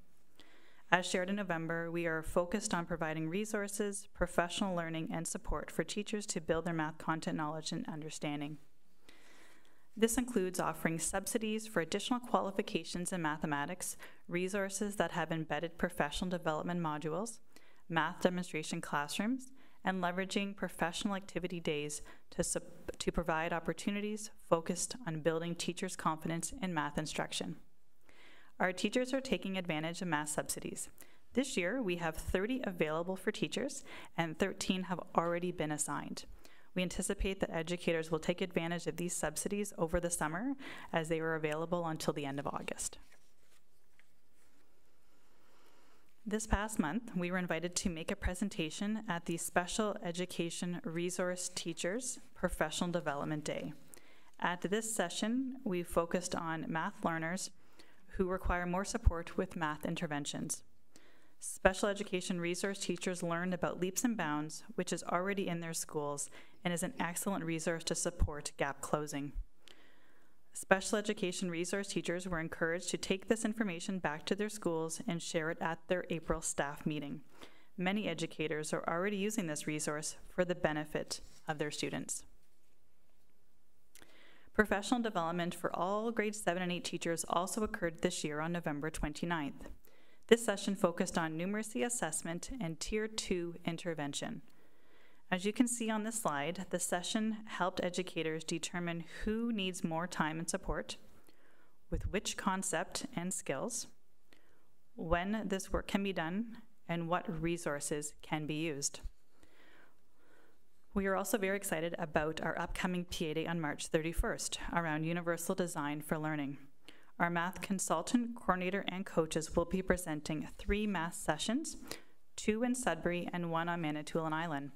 As shared in November, we are focused on providing resources, professional learning, and support for teachers to build their math content knowledge and understanding. This includes offering subsidies for additional qualifications in mathematics, resources that have embedded professional development modules, math demonstration classrooms, and leveraging professional activity days to provide opportunities focused on building teachers' confidence in math instruction. Our teachers are taking advantage of math subsidies. This year, we have 30 available for teachers, and 13 have already been assigned. We anticipate that educators will take advantage of these subsidies over the summer as they are available until the end of August. This past month, we were invited to make a presentation at the Special Education Resource Teachers Professional Development Day. At this session, we focused on math learners who require more support with math interventions. Special education resource teachers learned about Leaps and Bounds, which is already in their schools and is an excellent resource to support gap closing. Special education resource teachers were encouraged to take this information back to their schools and share it at their April staff meeting. Many educators are already using this resource for the benefit of their students. Professional development for all grades 7 and 8 teachers also occurred this year on November 29th. This session focused on numeracy assessment and Tier 2 intervention. As you can see on this slide, the session helped educators determine who needs more time and support, with which concept and skills, when this work can be done, and what resources can be used. We are also very excited about our upcoming PA Day on March 31st around Universal Design for Learning. Our math consultant, coordinator, and coaches will be presenting 3 math sessions, 2 in Sudbury and 1 on Manitoulin Island.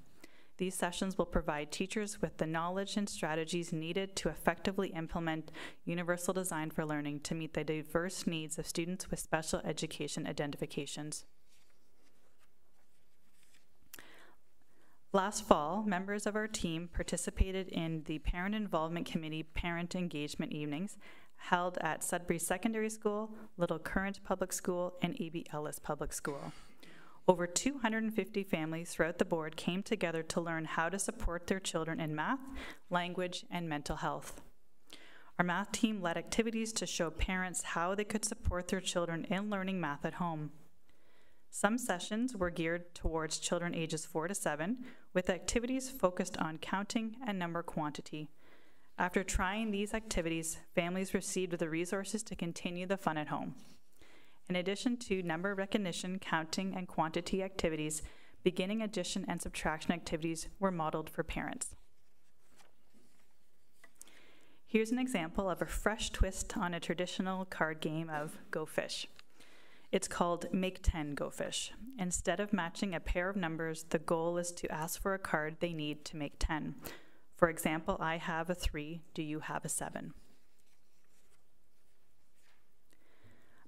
These sessions will provide teachers with the knowledge and strategies needed to effectively implement Universal Design for Learning to meet the diverse needs of students with special education identifications. Last fall, members of our team participated in the Parent Involvement Committee Parent Engagement Evenings held at Sudbury Secondary School, Little Current Public School, and E.B. Ellis Public School. Over 250 families throughout the board came together to learn how to support their children in math, language, and mental health. Our math team led activities to show parents how they could support their children in learning math at home. Some sessions were geared towards children ages 4 to 7, with activities focused on counting and number quantity. After trying these activities, families received the resources to continue the fun at home. In addition to number recognition, counting, and quantity activities, beginning addition and subtraction activities were modeled for parents. Here's an example of a fresh twist on a traditional card game of Go Fish. It's called Make 10 Go Fish. Instead of matching a pair of numbers, the goal is to ask for a card they need to make 10. For example, I have a 3, do you have a 7?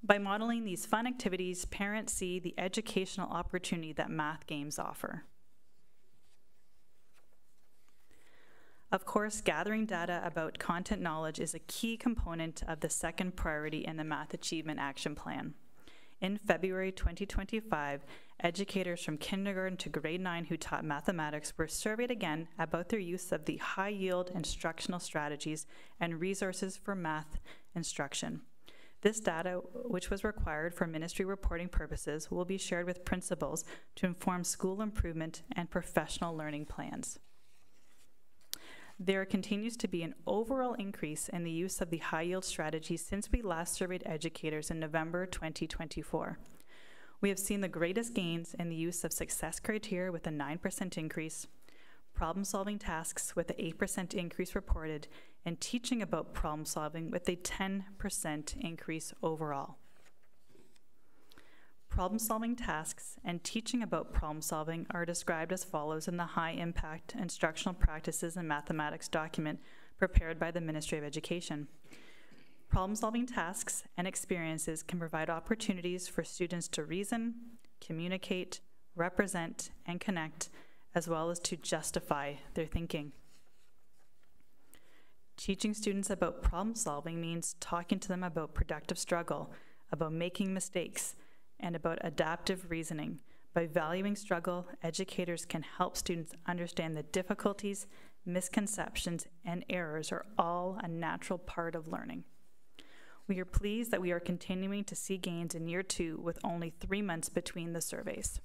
By modeling these fun activities, parents see the educational opportunity that math games offer. Of course, gathering data about content knowledge is a key component of the second priority in the Math Achievement Action Plan. In February 2025, educators from kindergarten to grade 9 who taught mathematics were surveyed again about their use of the high-yield instructional strategies and resources for math instruction. This data, which was required for ministry reporting purposes, will be shared with principals to inform school improvement and professional learning plans. There continues to be an overall increase in the use of the high-yield strategy since we last surveyed educators in November 2024. We have seen the greatest gains in the use of success criteria with a 9% increase, problem-solving tasks with an 8% increase reported, and teaching about problem-solving with a 10% increase overall. Problem-solving tasks and teaching about problem-solving are described as follows in the high-impact instructional practices in mathematics document prepared by the Ministry of Education. Problem-solving tasks and experiences can provide opportunities for students to reason, communicate, represent, and connect, as well as to justify their thinking. Teaching students about problem-solving means talking to them about productive struggle, about making mistakes, and about adaptive reasoning. By valuing struggle, educators can help students understand that difficulties, misconceptions, and errors are all a natural part of learning. We are pleased that we are continuing to see gains in year 2 with only 3 months between the surveys.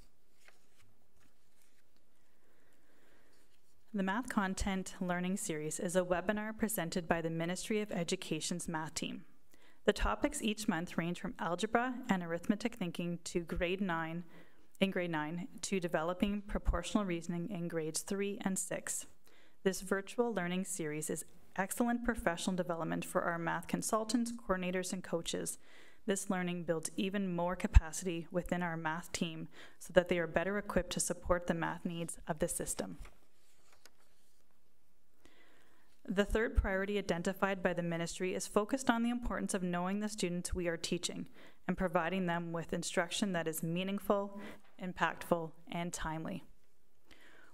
The Math Content Learning Series is a webinar presented by the Ministry of Education's math team. The topics each month range from algebra and arithmetic thinking to grade 9 to developing proportional reasoning in grades 3 and 6. This virtual learning series is excellent professional development for our math consultants, coordinators, and coaches. This learning builds even more capacity within our math team so that they are better equipped to support the math needs of the system. The third priority identified by the ministry is focused on the importance of knowing the students we are teaching and providing them with instruction that is meaningful, impactful, and timely.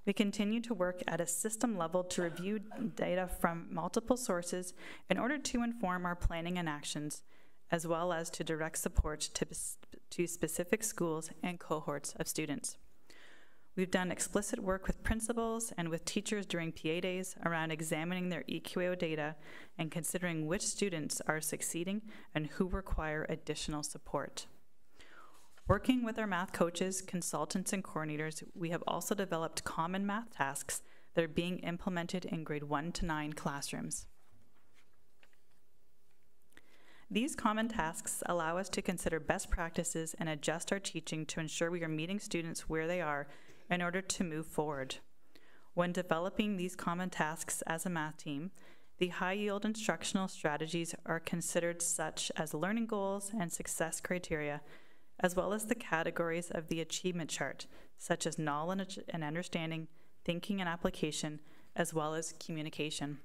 We continue to work at a system level to review data from multiple sources in order to inform our planning and actions, as well as to direct support to specific schools and cohorts of students. We've done explicit work with principals and with teachers during PA days around examining their EQAO data and considering which students are succeeding and who require additional support. Working with our math coaches, consultants, and coordinators, we have also developed common math tasks that are being implemented in grade 1 to 9 classrooms. These common tasks allow us to consider best practices and adjust our teaching to ensure we are meeting students where they are in order to move forward. When developing these common tasks as a math team, the high-yield instructional strategies are considered such as learning goals and success criteria, as well as the categories of the achievement chart, such as knowledge and understanding, thinking and application, as well as communication.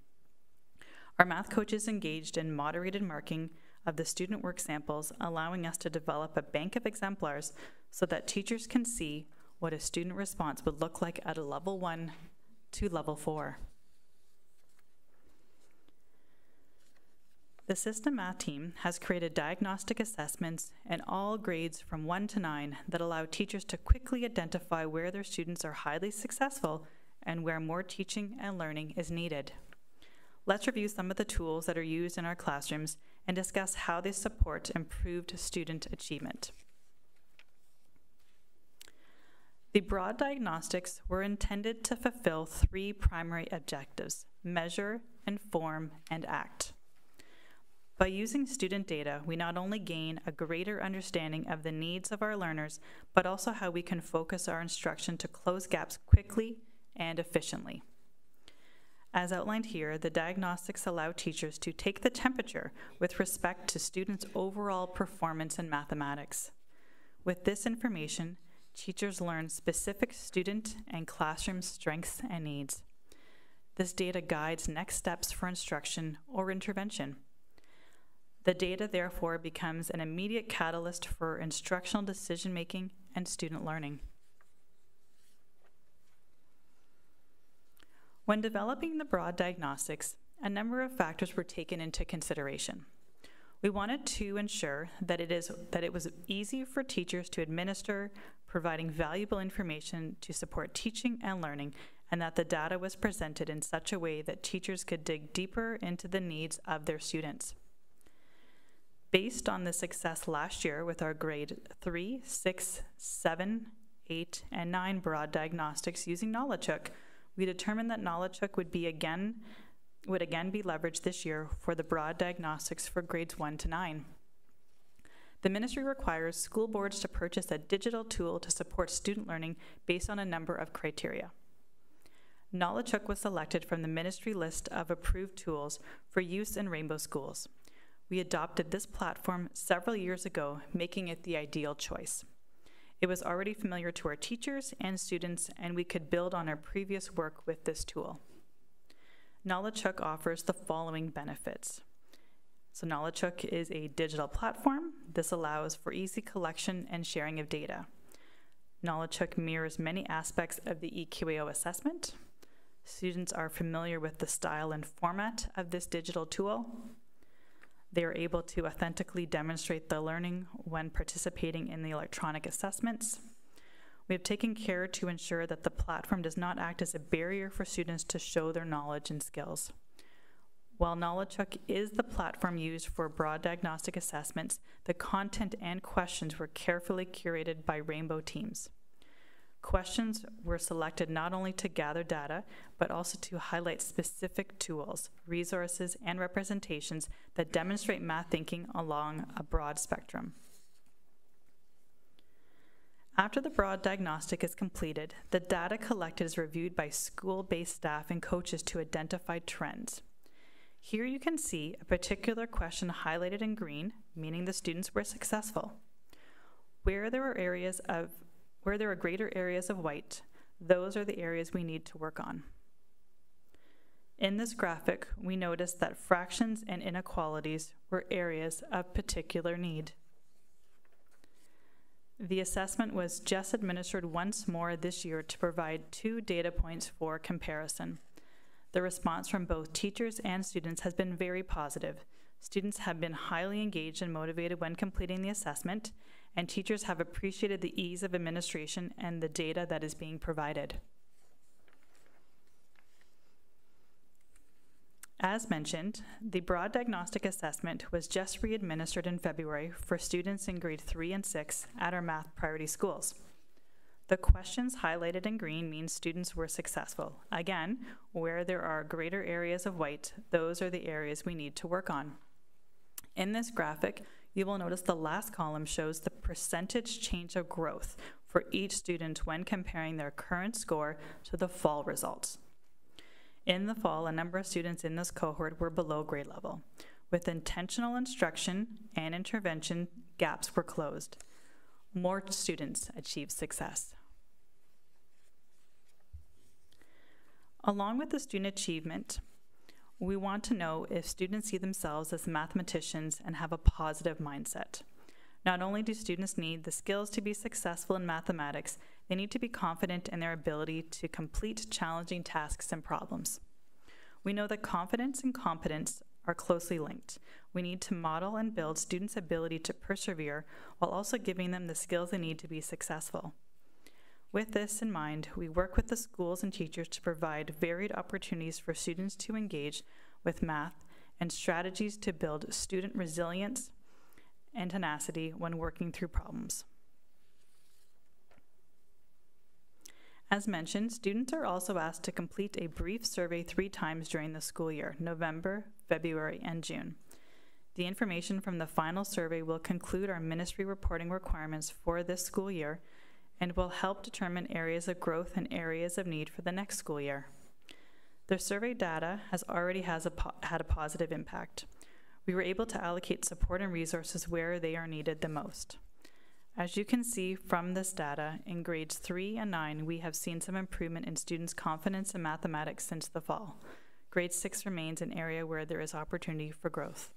Our math coaches engaged in moderated marking of the student work samples, allowing us to develop a bank of exemplars so that teachers can see what a student response would look like at a level 1 to level 4. The System Math team has created diagnostic assessments in all grades from 1 to 9 that allow teachers to quickly identify where their students are highly successful and where more teaching and learning is needed. Let's review some of the tools that are used in our classrooms and discuss how they support improved student achievement. The broad diagnostics were intended to fulfill 3 primary objectives: measure, inform, and act. By using student data, we not only gain a greater understanding of the needs of our learners, but also how we can focus our instruction to close gaps quickly and efficiently. As outlined here, the diagnostics allow teachers to take the temperature with respect to students' overall performance in mathematics. With this information, teachers learn specific student and classroom strengths and needs. This data guides next steps for instruction or intervention. The data, therefore, becomes an immediate catalyst for instructional decision-making and student learning. When developing the broad diagnostics, a number of factors were taken into consideration. We wanted to ensure that it was easy for teachers to administer, providing valuable information to support teaching and learning, and that the data was presented in such a way that teachers could dig deeper into the needs of their students. Based on the success last year with our grade 3, 6, 7, 8, and 9 broad diagnostics using KnowledgeHook, we determined that KnowledgeHook would again be leveraged this year for the broad diagnostics for grades 1 to 9. The ministry requires school boards to purchase a digital tool to support student learning based on a number of criteria. KnowledgeHook was selected from the ministry list of approved tools for use in Rainbow schools. We adopted this platform several years ago, making it the ideal choice. It was already familiar to our teachers and students, and we could build on our previous work with this tool. KnowledgeHook offers the following benefits. So KnowledgeHook is a digital platform. This allows for easy collection and sharing of data. KnowledgeHook mirrors many aspects of the EQAO assessment. Students are familiar with the style and format of this digital tool. They are able to authentically demonstrate the learning when participating in the electronic assessments. We have taken care to ensure that the platform does not act as a barrier for students to show their knowledge and skills. While KnowledgeHook is the platform used for broad diagnostic assessments, the content and questions were carefully curated by Rainbow teams. Questions were selected not only to gather data, but also to highlight specific tools, resources, and representations that demonstrate math thinking along a broad spectrum. After the broad diagnostic is completed, the data collected is reviewed by school-based staff and coaches to identify trends. Here you can see a particular question highlighted in green, meaning the students were successful. Where there are greater areas of white, those are the areas we need to work on. In this graphic, we notice that fractions and inequalities were areas of particular need. The assessment was just administered once more this year to provide 2 data points for comparison. The response from both teachers and students has been very positive. Students have been highly engaged and motivated when completing the assessment, and teachers have appreciated the ease of administration and the data that is being provided. As mentioned, the broad diagnostic assessment was just re-administered in February for students in grade 3 and 6 at our math priority schools. The questions highlighted in green mean students were successful. Again, where there are greater areas of white, those are the areas we need to work on. In this graphic, you will notice the last column shows the percentage change of growth for each student when comparing their current score to the fall results. In the fall, a number of students in this cohort were below grade level. With intentional instruction and intervention, gaps were closed. More students achieved success. Along with the student achievement, we want to know if students see themselves as mathematicians and have a positive mindset. Not only do students need the skills to be successful in mathematics, they need to be confident in their ability to complete challenging tasks and problems. We know that confidence and competence are closely linked. We need to model and build students' ability to persevere while also giving them the skills they need to be successful. With this in mind, we work with the schools and teachers to provide varied opportunities for students to engage with math and strategies to build student resilience and tenacity when working through problems. As mentioned, students are also asked to complete a brief survey 3 times during the school year: November, February, and June. The information from the final survey will conclude our ministry reporting requirements for this school year and will help determine areas of growth and areas of need for the next school year. The survey data has already had a positive impact. We were able to allocate support and resources where they are needed the most. As you can see from this data, in grades 3 and 9, we have seen some improvement in students' confidence in mathematics since the fall. Grade 6 remains an area where there is opportunity for growth.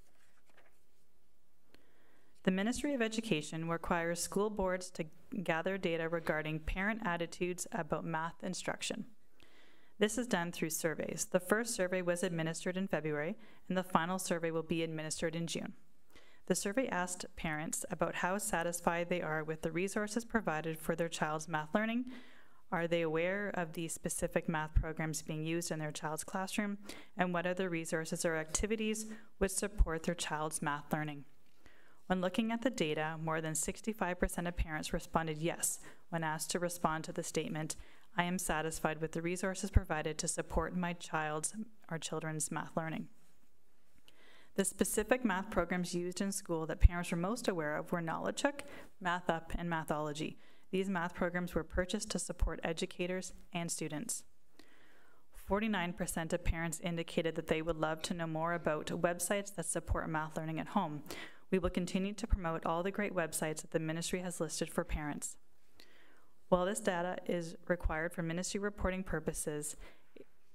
The Ministry of Education requires school boards to gather data regarding parent attitudes about math instruction. This is done through surveys. The first survey was administered in February, and the final survey will be administered in June. The survey asked parents about how satisfied they are with the resources provided for their child's math learning. Are they aware of the specific math programs being used in their child's classroom? And what other resources or activities would support their child's math learning? When looking at the data, more than 65% of parents responded yes when asked to respond to the statement, "I am satisfied with the resources provided to support my child's or children's math learning." The specific math programs used in school that parents were most aware of were Knowledge Hook, Math Up, and Mathology. These math programs were purchased to support educators and students. 49% of parents indicated that they would love to know more about websites that support math learning at home. We will continue to promote all the great websites that the ministry has listed for parents. While this data is required for ministry reporting purposes,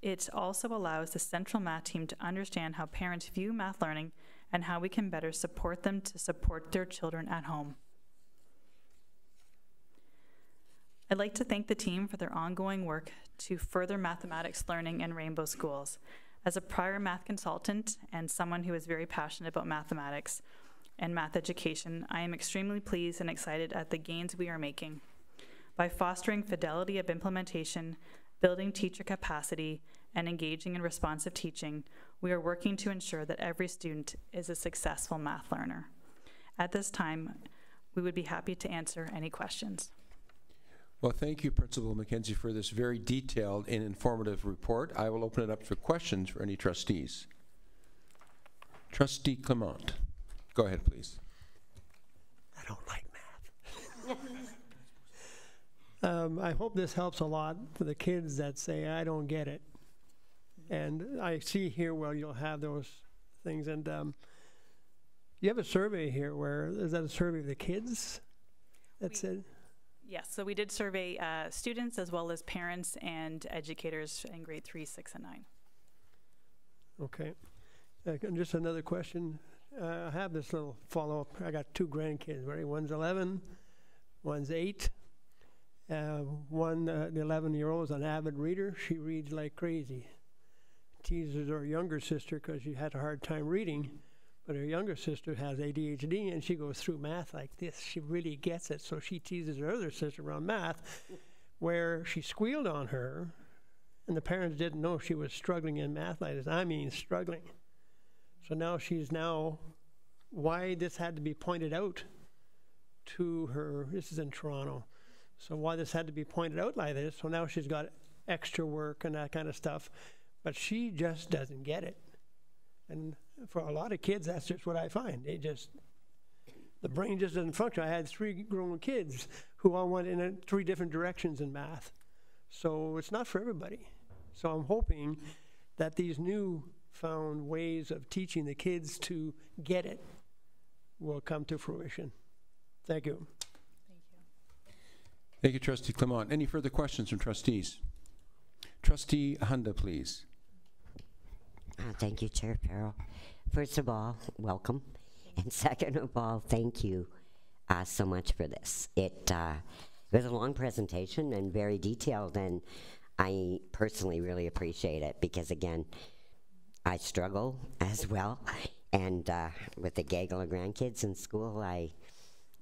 it also allows the central math team to understand how parents view math learning and how we can better support them to support their children at home. I'd like to thank the team for their ongoing work to further mathematics learning in Rainbow Schools. As a prior math consultant and someone who is very passionate about mathematics and math education, I am extremely pleased and excited at the gains we are making. By fostering fidelity of implementation, building teacher capacity, and engaging in responsive teaching, we are working to ensure that every student is a successful math learner. At this time, we would be happy to answer any questions. Well, thank you, Principal McKenzie, for this very detailed and informative report. I will open it up for questions for any trustees. Trustee Clement, go ahead, please. I don't like math. I hope this helps a lot for the kids that say, I don't get it. And I see here where you'll have those things. And you have a survey here where, is that a survey of the kids? That's it? Yes, so we did survey students as well as parents and educators in grade 3, 6, and 9. Okay. And just another question. I have this little follow-up. I got 2 grandkids, right? One's 11, one's 8. One, the 11-year-old is an avid reader. She reads like crazy. Teases her younger sister because she had a hard time reading. But her younger sister has ADHD, and she goes through math like this. She really gets it. So she teases her other sister around math, where she squealed on her, and the parents didn't know she was struggling in math like this. I mean, struggling. So now she's why this had to be pointed out to her. This is in Toronto. So why this had to be pointed out like this. So now she's got extra work and that kind of stuff. But she just doesn't get it. And for a lot of kids, that's just what I find. The brain just doesn't function. I had 3 grown kids who all went in 3 different directions in math. So it's not for everybody. So I'm hoping that these newfound ways of teaching the kids to get it will come to fruition. Thank you. Thank you, Trustee Clement. Any further questions from trustees? Trustee Hunda, please. Thank you, Chair Farrell. First of all, welcome. And second of all, thank you so much for this. It was a long presentation and very detailed, and I personally really appreciate it because, again, I struggle as well. And with the gaggle of grandkids in school, I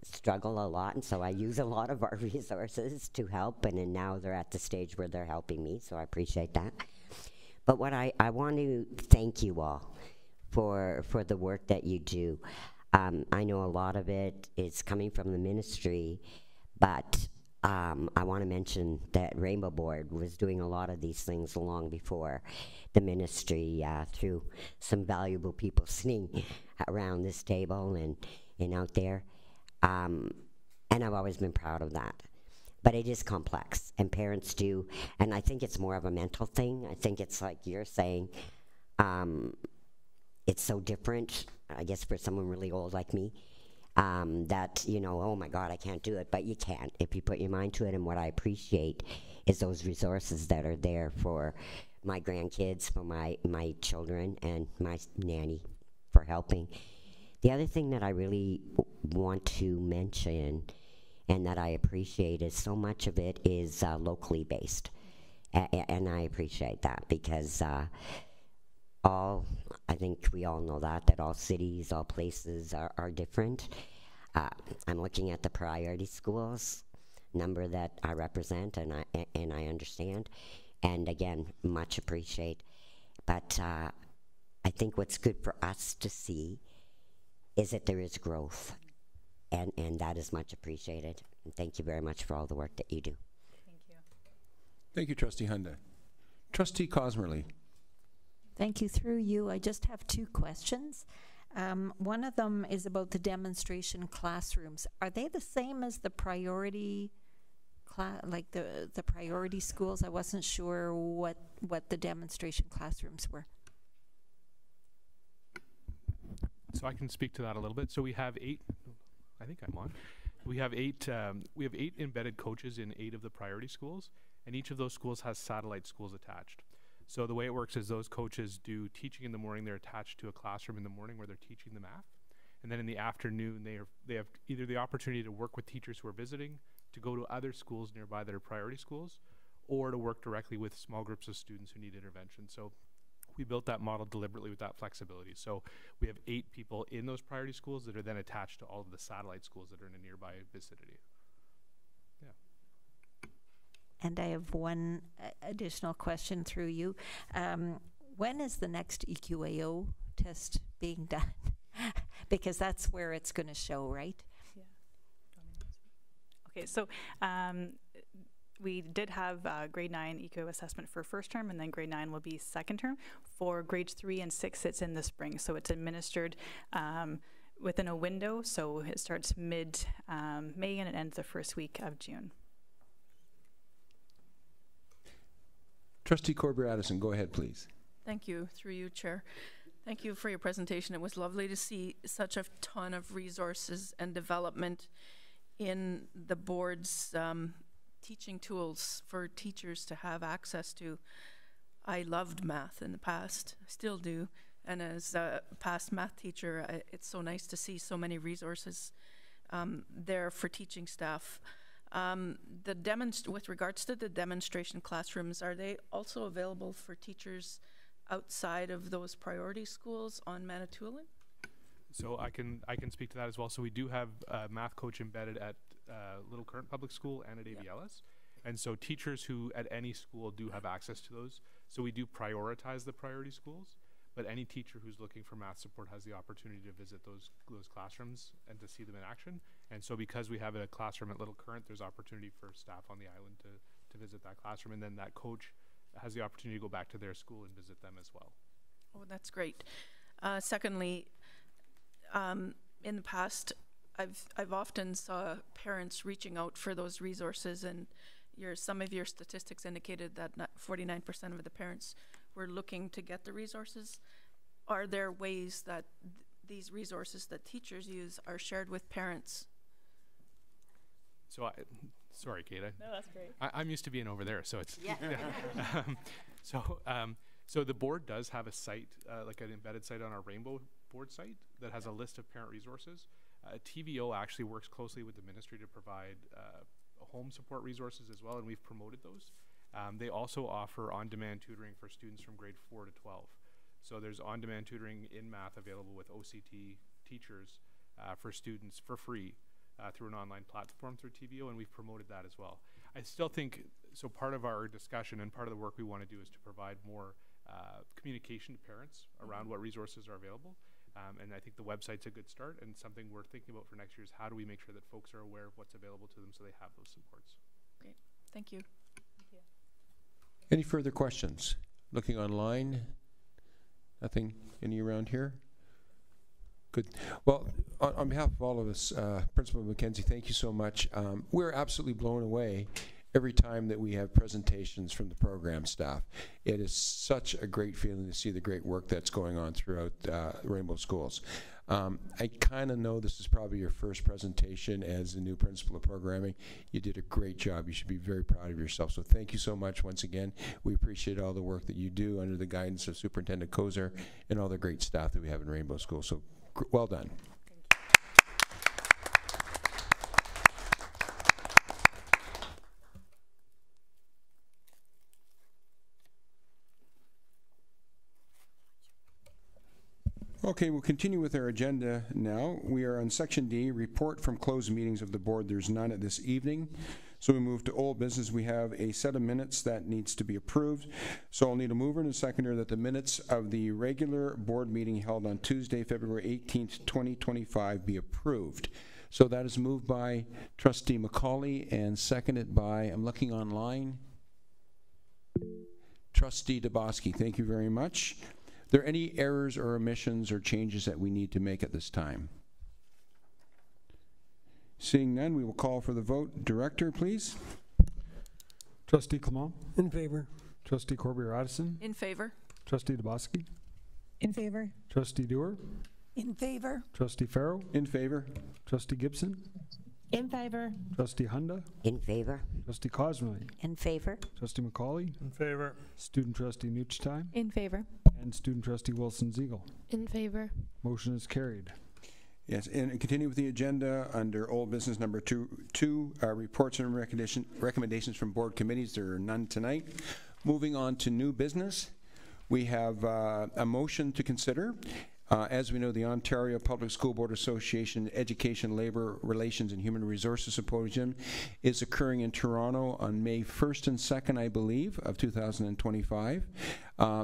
struggle a lot, and so I use a lot of our resources to help, and then now they're at the stage where they're helping me, so I appreciate that. But what I want to thank you all for the work that you do. I know a lot of it is coming from the ministry, but I want to mention that Rainbow Board was doing a lot of these things long before the ministry, through some valuable people sitting around this table and out there. And I've always been proud of that. But it is complex, and parents do, and I think it's more of a mental thing. I think it's like you're saying, it's so different, I guess, for someone really old like me, that, you know, oh my God, I can't do it, but you can if you put your mind to it. And what I appreciate is those resources that are there for my grandkids, for my children, and my nanny for helping. The other thing that I really want to mention and that I appreciate is so much of it is locally based. And I appreciate that because I think we all know that all cities, all places are different. I'm looking at the priority schools number that I represent, and I understand. And again, much appreciate. But I think what's good for us to see is that there is growth, and that is much appreciated. And thank you very much for all the work that you do. Thank you. Thank you, Trustee Hunda. Trustee Cosmerly. Thank you. Through you, I just have two questions. One of them is about demonstration classrooms. Are they the same as the priority like the priority schools? I wasn't sure what the demonstration classrooms were. So I can speak to that a little bit. So we have 8, I think I'm on. We have 8 embedded coaches in 8 of the priority schools, and each of those schools has satellite schools attached. So the way it works is those coaches do teaching in the morning. They're attached to a classroom in the morning where they're teaching the math. And then in the afternoon, they have either the opportunity to work with teachers who are visiting, to go to other schools nearby that are priority schools, or to work directly with small groups of students who need intervention. So we built that model deliberately with that flexibility. So we have 8 people in those priority schools that are then attached to all of the satellite schools that are in a nearby vicinity. Yeah. And I have one additional question through you. When is the next EQAO test being done? Because that's where it's going to show, right? Yeah. Okay, so we did have grade 9 EQAO assessment for first term, and then grade 9 will be second term. For grades 3 and 6, it's in the spring, so it's administered within a window. So it starts mid-May and it ends the first week of June. Trustee Corber-Addison, go ahead, please. Thank you, through you, Chair. Thank you for your presentation. It was lovely to see such a ton of resources and development in the board's teaching tools for teachers to have access to. I loved math in the past, I still do, and as a past math teacher, it's so nice to see so many resources there for teaching staff. With regards to the demonstration classrooms, are they also available for teachers outside of those priority schools on Manitoulin? So I can speak to that as well. So we do have a math coach embedded at Little Current Public School and at ABLS. And so teachers who at any school do have access to those. So we do prioritize the priority schools, but any teacher who's looking for math support has the opportunity to visit those classrooms and to see them in action. And so because we have a classroom at Little Current, there's opportunity for staff on the island to visit that classroom, and then that coach has the opportunity to go back to their school and visit them as well. Oh, that's great. Secondly, in the past, I've often saw parents reaching out for those resources, and some of your statistics indicated that 49% of the parents were looking to get the resources. Are there ways that these resources that teachers use are shared with parents? So sorry, Kate. No, that's great. I'm used to being over there, so it's yeah. So the board does have a site, like an embedded site on our Rainbow Board site that has a list of parent resources. TVO actually works closely with the ministry to provide home support resources as well, and we've promoted those. They also offer on-demand tutoring for students from grade 4 to 12. So there's on-demand tutoring in math available with OCT teachers for students for free through an online platform through TVO, and we've promoted that as well. I still think, so part of our discussion and part of the work we want to do is to provide more communication to parents around what resources are available. And I think the website's a good start, and something we're thinking about for next year is how do we make sure that folks are aware of what's available to them so they have those supports. Great, thank you. Any further questions? Looking online, nothing, any around here? Good. Well, on behalf of all of us, Principal McKenzie, thank you so much. We're absolutely blown away every time that we have presentations from the program staff. It is such a great feeling to see the great work that's going on throughout Rainbow Schools. I kind of know this is probably your first presentation as the new principal of programming. You did a great job. You should be very proud of yourself. So thank you so much once again. We appreciate all the work that you do under the guidance of Superintendent Kozer and all the great staff that we have in Rainbow School. So well done. Okay, we'll continue with our agenda now. We are on Section D, report from closed meetings of the board. There's none at this evening. So we move to old business. We have a set of minutes that needs to be approved. So I'll need a mover and a seconder that the minutes of the regular board meeting held on Tuesday, February 18th, 2025 be approved. So that is moved by Trustee McCauley and seconded by, I'm looking online, Trustee Dabowski. Thank you very much. Are there any errors or omissions or changes that we need to make at this time? Seeing none, we will call for the vote. Director, please. Trustee Clement? In favor. Trustee Corbier-Addison? In favor. Trustee Dabowski? In favor. Trustee Dewar? In favor. Trustee Farrow? In favor. Trustee Gibson? In favor. Trustee Hunda? In favor. Trustee Cosmerly? In favor. Trustee McCauley? In favor. Student Trustee Nuchtime? In favor. And Student Trustee Wilson-Ziegel. In favor. Motion is carried. Yes, and continue with the agenda under old business number two, reports and recommendations from board committees. There are none tonight. Moving on to new business, we have a motion to consider. As we know, the Ontario Public School Board Association Education, Labor Relations and Human Resources Symposium is occurring in Toronto on May 1st and 2nd, I believe, of 2025.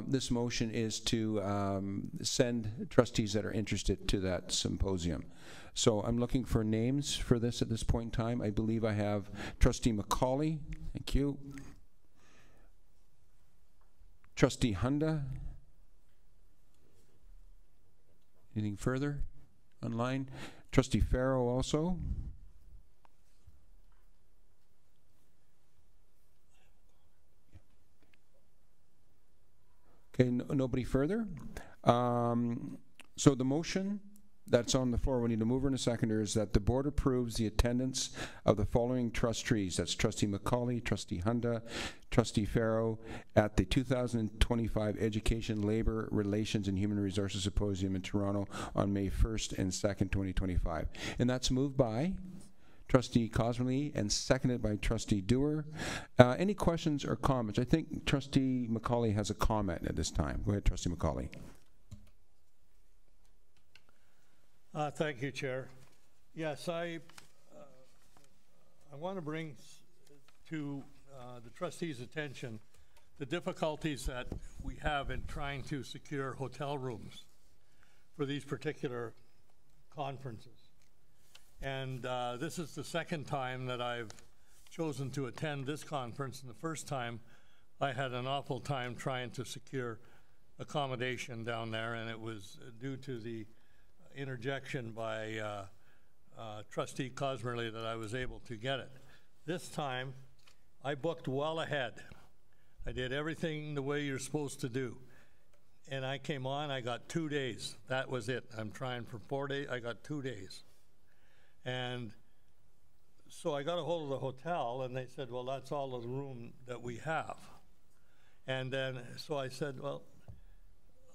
This motion is to send trustees that are interested to that symposium. So I'm looking for names for this at this point in time. I believe I have Trustee McCauley. Thank you. Trustee Hunda. Anything further online? Trustee Farrow also. Okay, nobody further. So the motion that's on the floor, we need a mover and a seconder, is that the board approves the attendance of the following trustees. That's Trustee McCauley, Trustee Hunda, Trustee Farrow at the 2025 Education, Labor, Relations and Human Resources Symposium in Toronto on May 1st and 2nd, 2025. And that's moved by Trustee Cosmerly and seconded by Trustee Dewar. Any questions or comments? I think Trustee McCauley has a comment at this time. Go ahead, Trustee McCauley. Thank you, Chair. Yes, I want to bring to the trustees' attention the difficulties that we have in trying to secure hotel rooms for these particular conferences. And this is the second time that I've chosen to attend this conference, and the first time I had an awful time trying to secure accommodation down there, and it was due to the interjection by Trustee Cosmerly that I was able to get it. This time, I booked well ahead. I did everything the way you're supposed to do. And I came on, I got 2 days. That was it. I'm trying for 4 days, I got 2 days. And so I got a hold of the hotel, and they said, well, that's all of the room that we have. And then, so I said, well,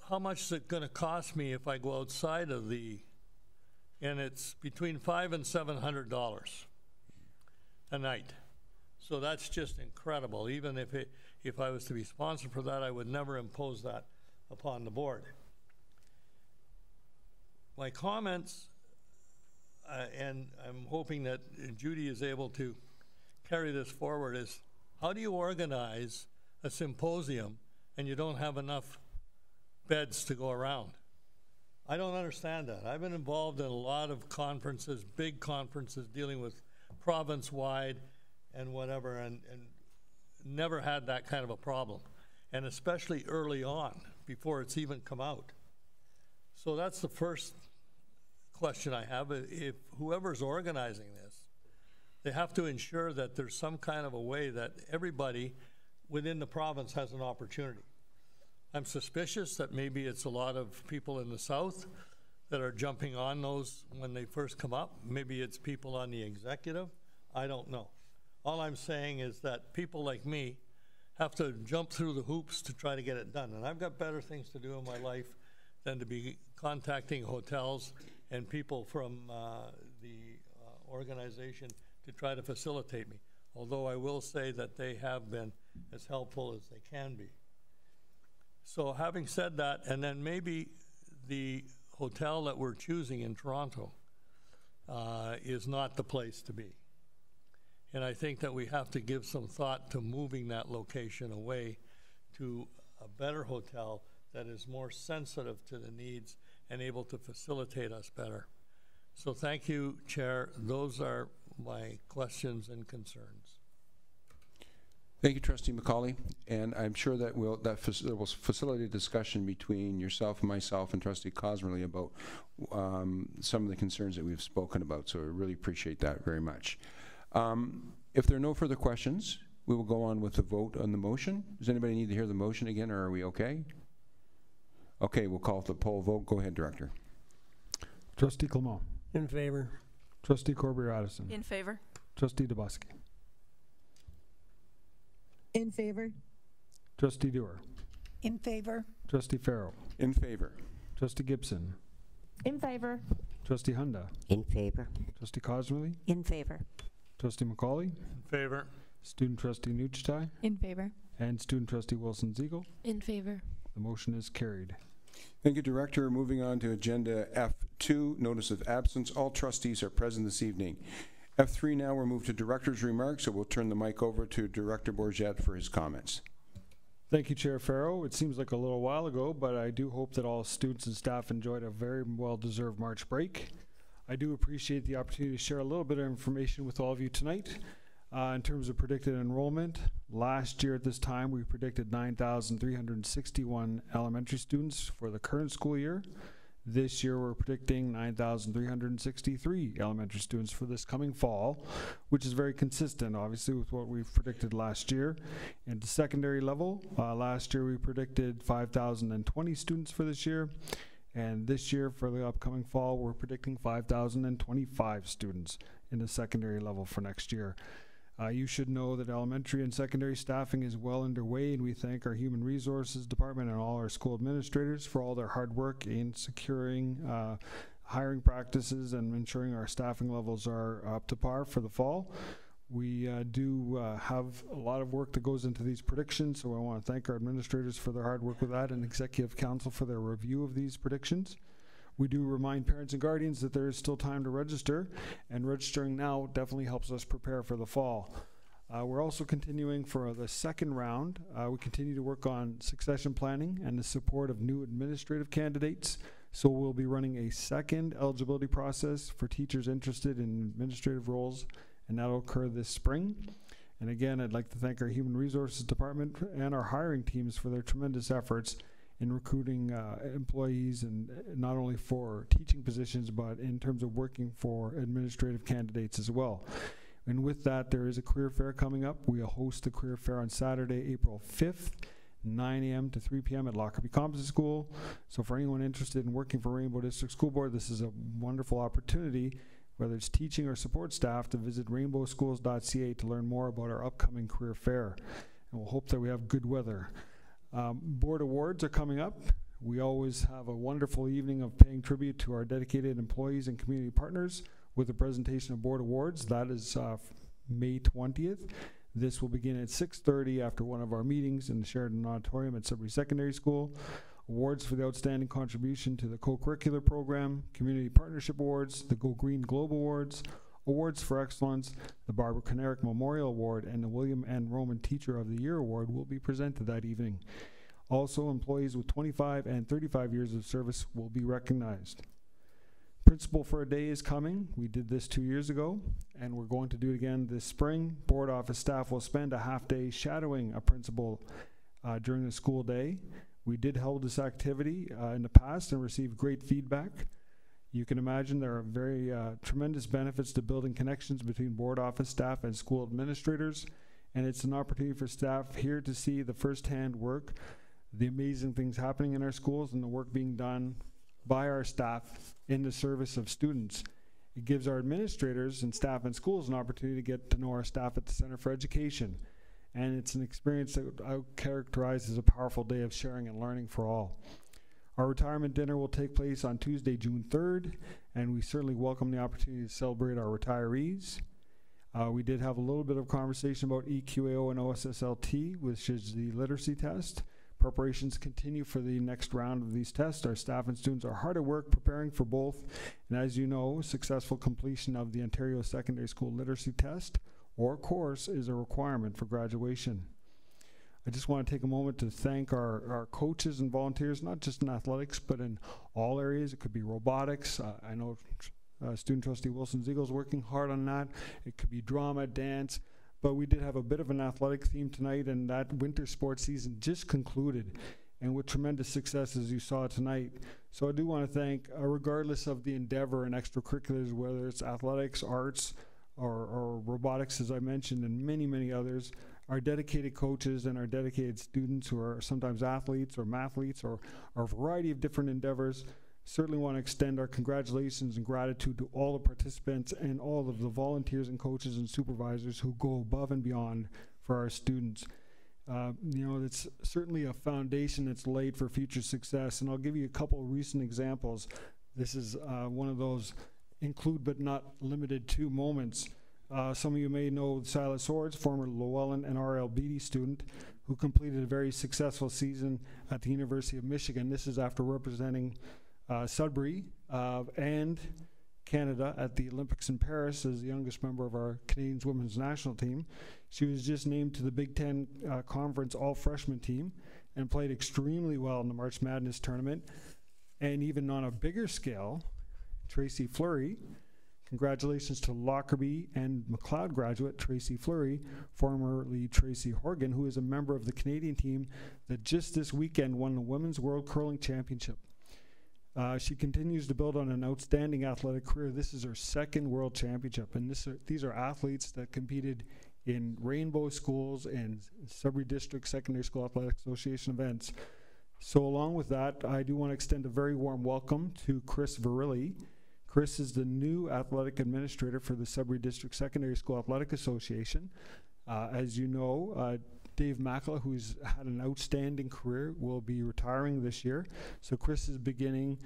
how much is it going to cost me if I go outside of the, and it's between $500 and $700 a night. So that's just incredible. Even if I was to be sponsored for that, I would never impose that upon the board. my comments, and I'm hoping that Judy is able to carry this forward, is how do you organize a symposium and you don't have enough beds to go around? I don't understand that. I've been involved in a lot of conferences, big conferences, dealing with province-wide and whatever, and never had that kind of a problem, and especially early on, before it's even come out. So that's the first question I have. If whoever's organizing this, they have to ensure that there's some kind of a way that everybody within the province has an opportunity. I'm suspicious that maybe it's a lot of people in the south that are jumping on those when they first come up. Maybe it's people on the executive. I don't know. All I'm saying is that people like me have to jump through the hoops to try to get it done. And I've got better things to do in my life than to be contacting hotels and people from the organization to try to facilitate me. Although I will say that they have been as helpful as they can be. So having said that, and then maybe the hotel that we're choosing in Toronto is not the place to be. And I think that we have to give some thought to moving that location away to a better hotel that is more sensitive to the needs and able to facilitate us better. So thank you, Chair. Those are my questions and concerns. Thank you, Trustee McCauley, and I'm sure that there will facilitate a discussion between yourself and myself and Trustee Cosmerly about some of the concerns that we've spoken about, so I really appreciate that very much. If there are no further questions, we will go on with the vote on the motion. Does anybody need to hear the motion again, or are we okay? Okay, we'll call for the poll vote. Go ahead, Director. Trustee Clement. In favor. Trustee Corbier-Addison. In favor. Trustee Dubusky. In favor. Trustee Dewar. In favor. Trustee Farrow. In favor. Trustee Gibson. In favor. Trustee Hunda. In favor. Trustee Cosmerly. In favor. Trustee McCauley. In favor. Student Trustee Nuchtai. In favor. And Student Trustee Wilson-Ziegel. In favor. The motion is carried. Thank you, Director. Moving on to Agenda F2, Notice of Absence. All trustees are present this evening. F3 now, we'll move to Director's remarks, so we'll turn the mic over to Director Bourget for his comments. Thank you, Chair Farrow. It seems like a little while ago, but I do hope that all students and staff enjoyed a very well-deserved March break. I do appreciate the opportunity to share a little bit of information with all of you tonight. In terms of predicted enrollment, last year at this time we predicted 9,361 elementary students for the current school year. This year we're predicting 9,363 elementary students for this coming fall, which is very consistent obviously with what we've predicted last year. At the secondary level, last year we predicted 5,020 students for this year, and this year for the upcoming fall we're predicting 5,025 students in the secondary level for next year. You should know that elementary and secondary staffing is well underway, and we thank our Human Resources Department and all our school administrators for all their hard work in securing hiring practices and ensuring our staffing levels are up to par for the fall. We do have a lot of work that goes into these predictions, so I want to thank our administrators for their hard work with that and Executive Council for their review of these predictions. We do remind parents and guardians that there is still time to register, and registering now definitely helps us prepare for the fall. We're also continuing for the second round. We continue to work on succession planning and the support of new administrative candidates. So we'll be running a second eligibility process for teachers interested in administrative roles, and that'll occur this spring. And again, I'd like to thank our Human Resources Department and our hiring teams for their tremendous efforts in recruiting employees, and not only for teaching positions, but in terms of working for administrative candidates as well. And with that, there is a career fair coming up. We'll host the career fair on Saturday, April 5th, 9 a.m. to 3 p.m. at Lockerbie Composite School. So for anyone interested in working for Rainbow District School Board, this is a wonderful opportunity, whether it's teaching or support staff, to visit rainbowschools.ca to learn more about our upcoming career fair. And we'll hope that we have good weather. Board awards are coming up. We always have a wonderful evening of paying tribute to our dedicated employees and community partners with a presentation of board awards. That is May 20th. This will begin at 6:30 after one of our meetings in the Sheridan Auditorium at Sudbury Secondary School. awards for the outstanding contribution to the co-curricular program, community partnership awards, the Go Green Globe Awards, awards for excellence, the Barbara Kanarick Memorial Award, and the William N. Roman Teacher of the Year Award will be presented that evening. Also, employees with 25 and 35 years of service will be recognized. Principal for a Day is coming. We did this 2 years ago, and we're going to do it again this spring. Board office staff will spend a half day shadowing a principal during the school day. We did hold this activity in the past and received great feedback. You can imagine there are very tremendous benefits to building connections between board office staff and school administrators, and it's an opportunity for staff here to see the firsthand work, the amazing things happening in our schools, and the work being done by our staff in the service of students. It gives our administrators and staff in schools an opportunity to get to know our staff at the Center for Education. And it's an experience that I would characterize as a powerful day of sharing and learning for all. Our retirement dinner will take place on Tuesday, June 3rd, and we certainly welcome the opportunity to celebrate our retirees. We did have a little bit of conversation about EQAO and OSSLT, which is the literacy test. Preparations continue for the next round of these tests. Our staff and students are hard at work preparing for both. And as you know, successful completion of the Ontario Secondary School Literacy Test or course is a requirement for graduation. I just want to take a moment to thank our coaches and volunteers, not just in athletics, but in all areas. It could be robotics. I know Student Trustee Wilson Ziegel's working hard on that. It could be drama, dance. But we did have a bit of an athletic theme tonight, and that winter sports season just concluded, and with tremendous success as you saw tonight. So I do want to thank, regardless of the endeavor and extracurriculars, whether it's athletics, arts, or robotics, as I mentioned, and many, many others, our dedicated coaches and our dedicated students who are sometimes athletes or mathletes or a variety of different endeavors. Certainly want to extend our congratulations and gratitude to all the participants and all of the volunteers and coaches and supervisors who go above and beyond for our students. You know, it's certainly a foundation that's laid for future success, and I'll give you a couple of recent examples. This is one of those include but not limited to moments. Some of you may know Silas Swords, former Llewellyn and RLBD student, who completed a very successful season at the University of Michigan. This is after representing Sudbury and Canada at the Olympics in Paris as the youngest member of our Canadian women's national team. She was just named to the Big Ten Conference all-freshman team and played extremely well in the March Madness tournament. And even on a bigger scale, Tracy Fleury, congratulations to Lockerbie and McLeod graduate Tracy Fleury, formerly Tracy Horgan, who is a member of the Canadian team that just this weekend won the Women's World Curling Championship. She continues to build on an outstanding athletic career. This is her second World Championship, and these are athletes that competed in Rainbow Schools and Sudbury District Secondary School Athletic Association events. So along with that, I do want to extend a very warm welcome to Chris Virilli. Chris is the new athletic administrator for the Sudbury District Secondary School Athletic Association. As you know, Dave Makala, who's had an outstanding career, will be retiring this year. So Chris is beginning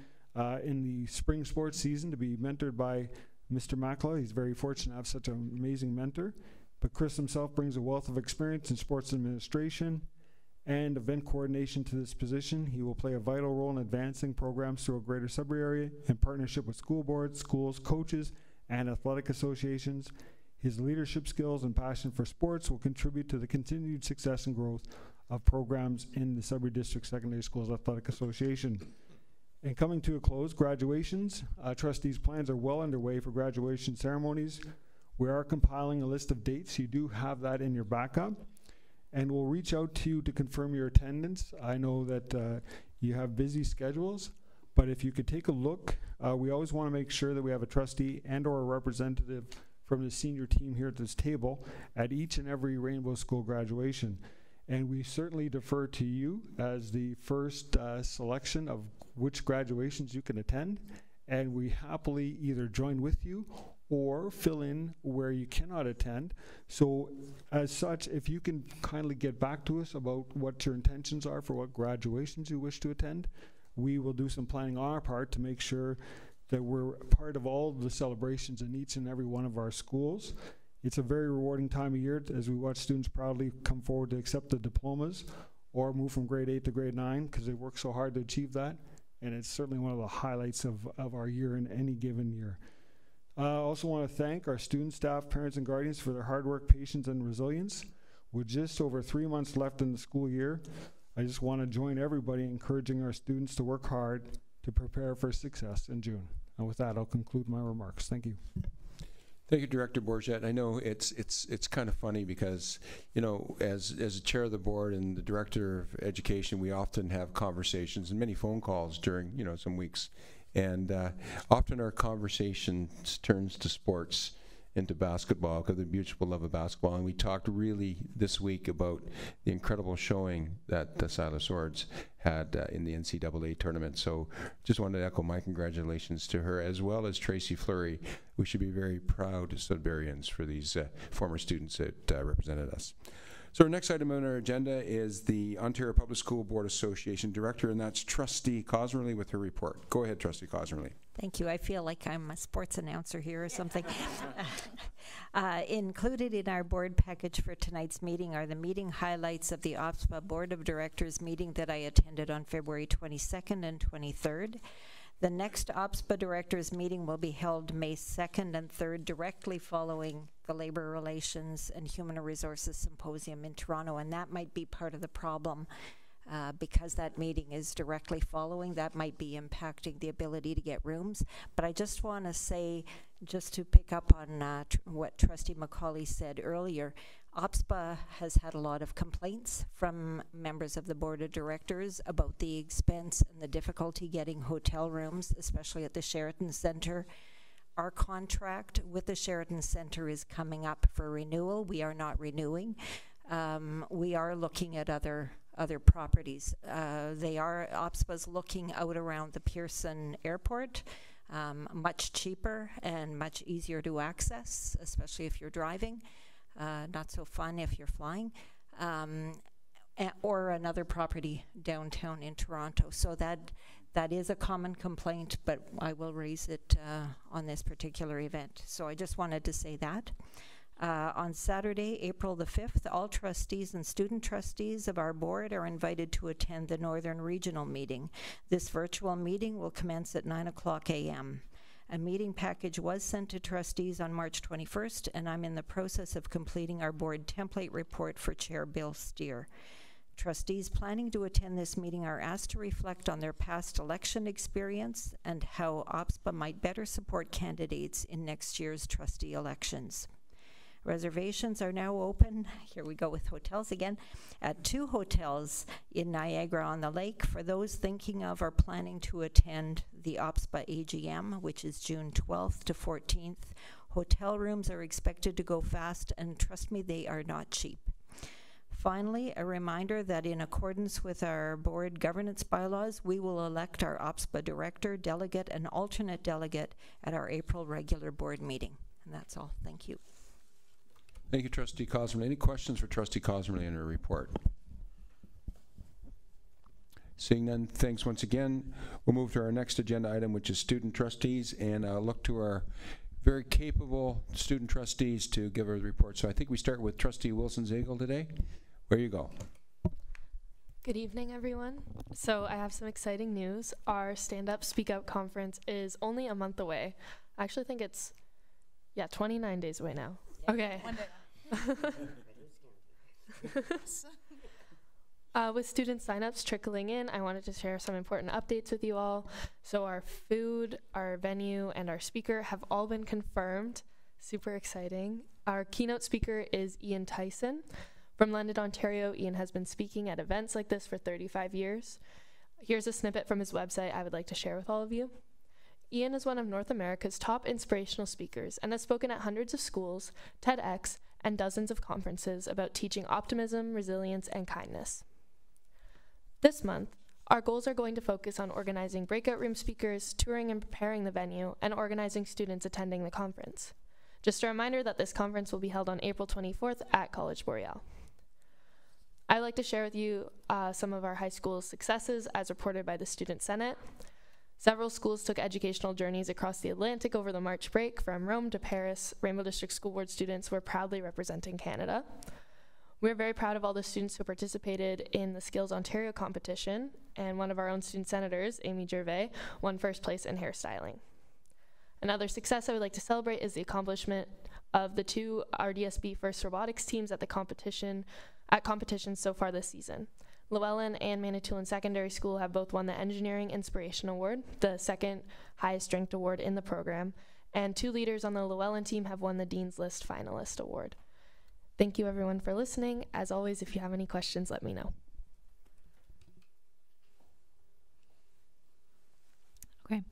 in the spring sports season to be mentored by Mr. Makala. He's very fortunate to have such an amazing mentor. But Chris himself brings a wealth of experience in sports administration and event coordination to this position. He will play a vital role in advancing programs through a greater Sudbury area in partnership with school boards, schools, coaches, and athletic associations. His leadership skills and passion for sports will contribute to the continued success and growth of programs in the Sudbury District Secondary Schools Athletic Association. And coming to a close, graduations. Trustees' plans are well underway for graduation ceremonies. We are compiling a list of dates. You do have that in your backup. And we'll reach out to you to confirm your attendance. I know that you have busy schedules, but if you could take a look, we always want to make sure that we have a trustee and or a representative from the senior team here at this table at each and every Rainbow School graduation. And we certainly defer to you as the first selection of which graduations you can attend. And we happily either join with you or fill in where you cannot attend. So as such, if you can kindly get back to us about what your intentions are for what graduations you wish to attend, we will do some planning on our part to make sure that we're part of all the celebrations in each and every one of our schools. It's a very rewarding time of year as we watch students proudly come forward to accept the diplomas or move from grade 8 to grade 9, because they work so hard to achieve that. And it's certainly one of the highlights of our year in any given year. I also want to thank our students, staff, parents, and guardians for their hard work, patience, and resilience. With just over 3 months left in the school year, I just want to join everybody encouraging our students to work hard to prepare for success in June. And with that, I'll conclude my remarks. Thank you. Thank you, Director Bourget. I know it's kind of funny because, you know, as the chair of the board and the director of education, we often have conversations and many phone calls during, you know, some weeks. And often our conversation turns to sports, into basketball, because of the mutual love of basketball. And we talked really this week about the incredible showing that the Silas Swords had in the NCAA tournament. So just wanted to echo my congratulations to her, as well as Tracy Fleury. We should be very proud Sudburyans for these former students that represented us. So our next item on our agenda is the Ontario Public School Board Association Director, and that's Trustee Cosmerly with her report. Go ahead, Trustee Cosmerly. Thank you. I feel like I'm a sports announcer here or something. Included in our board package for tonight's meeting are the meeting highlights of the OPSPA Board of Directors meeting that I attended on February 22nd and 23rd. The next OPSPA Directors meeting will be held May 2nd and 3rd, directly following the Labor Relations and Human Resources Symposium in Toronto, and that might be part of the problem. Because that meeting is directly following, that might be impacting the ability to get rooms. But I just want to say, just to pick up on what Trustee McCauley said earlier, OPSPA has had a lot of complaints from members of the Board of Directors about the expense and the difficulty getting hotel rooms, especially at the Sheraton Centre. Our contract with the Sheraton Centre is coming up for renewal. We are not renewing. We are looking at other properties. OPSPA's looking out around the Pearson Airport, much cheaper and much easier to access, especially if you're driving. Not so fun if you're flying. Or another property downtown in Toronto. So that is a common complaint, but I will raise it on this particular event. So I just wanted to say that. On Saturday, April the 5th, all trustees and student trustees of our board are invited to attend the Northern Regional meeting. This virtual meeting will commence at 9:00 a.m. A meeting package was sent to trustees on March 21st, and I'm in the process of completing our board template report for Chair Bill Steer. Trustees planning to attend this meeting are asked to reflect on their past election experience and how OPSPA might better support candidates in next year's trustee elections. Reservations are now open, here we go with hotels again, at 2 hotels in Niagara-on-the-Lake for those thinking of or planning to attend the OPSPA AGM, which is June 12th to 14th. Hotel rooms are expected to go fast, and trust me, they are not cheap. Finally, a reminder that in accordance with our board governance bylaws, we will elect our OPSPA director, delegate, and alternate delegate at our April regular board meeting. And that's all. Thank you. Thank you, Trustee Cosmerly. Any questions for Trustee Cosmerly in her report? Seeing none, thanks once again. We'll move to our next agenda item, which is student trustees, and I'll look to our very capable student trustees to give her the report. So I think we start with Trustee Wilson-Zagel today. Where you go. Good evening, everyone. So I have some exciting news. Our Stand Up, Speak Out conference is only a month away. I actually think it's, 29 days away now. Yeah, okay. One day. With student signups trickling in, I wanted to share some important updates with you all. So our food, our venue, and our speaker have all been confirmed. Super exciting. Our keynote speaker is Ian Tyson. From London, Ontario, Ian has been speaking at events like this for 35 years. Here's a snippet from his website I would like to share with all of you. Ian is one of North America's top inspirational speakers and has spoken at hundreds of schools, TEDx, and dozens of conferences about teaching optimism, resilience, and kindness. This month, our goals are going to focus on organizing breakout room speakers, touring and preparing the venue, and organizing students attending the conference. Just a reminder that this conference will be held on April 24th at College Boreal. I'd like to share with you some of our high school successes as reported by the Student Senate. Several schools took educational journeys across the Atlantic over the March break. From Rome to Paris, Rainbow District School Board students were proudly representing Canada. We're very proud of all the students who participated in the Skills Ontario competition, and one of our own student senators, Amy Gervais, won first place in hairstyling. Another success I would like to celebrate is the accomplishment of the 2 RDSB First Robotics teams at competitions so far this season. Llewellyn and Manitoulin Secondary School have both won the Engineering Inspiration Award, the second highest ranked award in the program, and 2 leaders on the Llewellyn team have won the Dean's List Finalist Award. Thank you everyone for listening. As always, if you have any questions, let me know. Okay.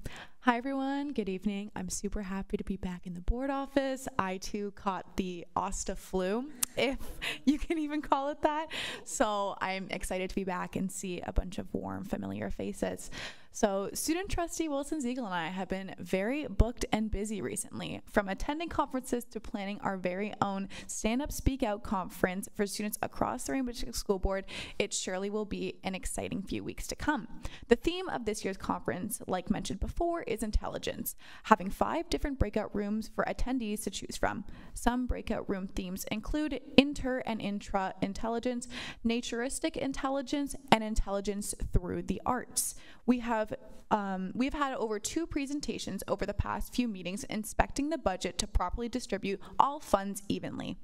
Hi, everyone. Good evening. I'm super happy to be back in the board office. I, too, caught the Osta flu, if you can even call it that. So I'm excited to be back and see a bunch of warm, familiar faces. So student trustee Wilson Ziegel and I have been very booked and busy recently, from attending conferences to planning our very own Stand Up Speak Out conference for students across the Rainbow District School Board. It surely will be an exciting few weeks to come. The theme of this year's conference, like mentioned before, is intelligence, having 5 different breakout rooms for attendees to choose from. Some breakout room themes include inter and intra intelligence, naturistic intelligence, and intelligence through the arts. We've had over 2 presentations over the past few meetings inspecting the budget to properly distribute all funds evenly.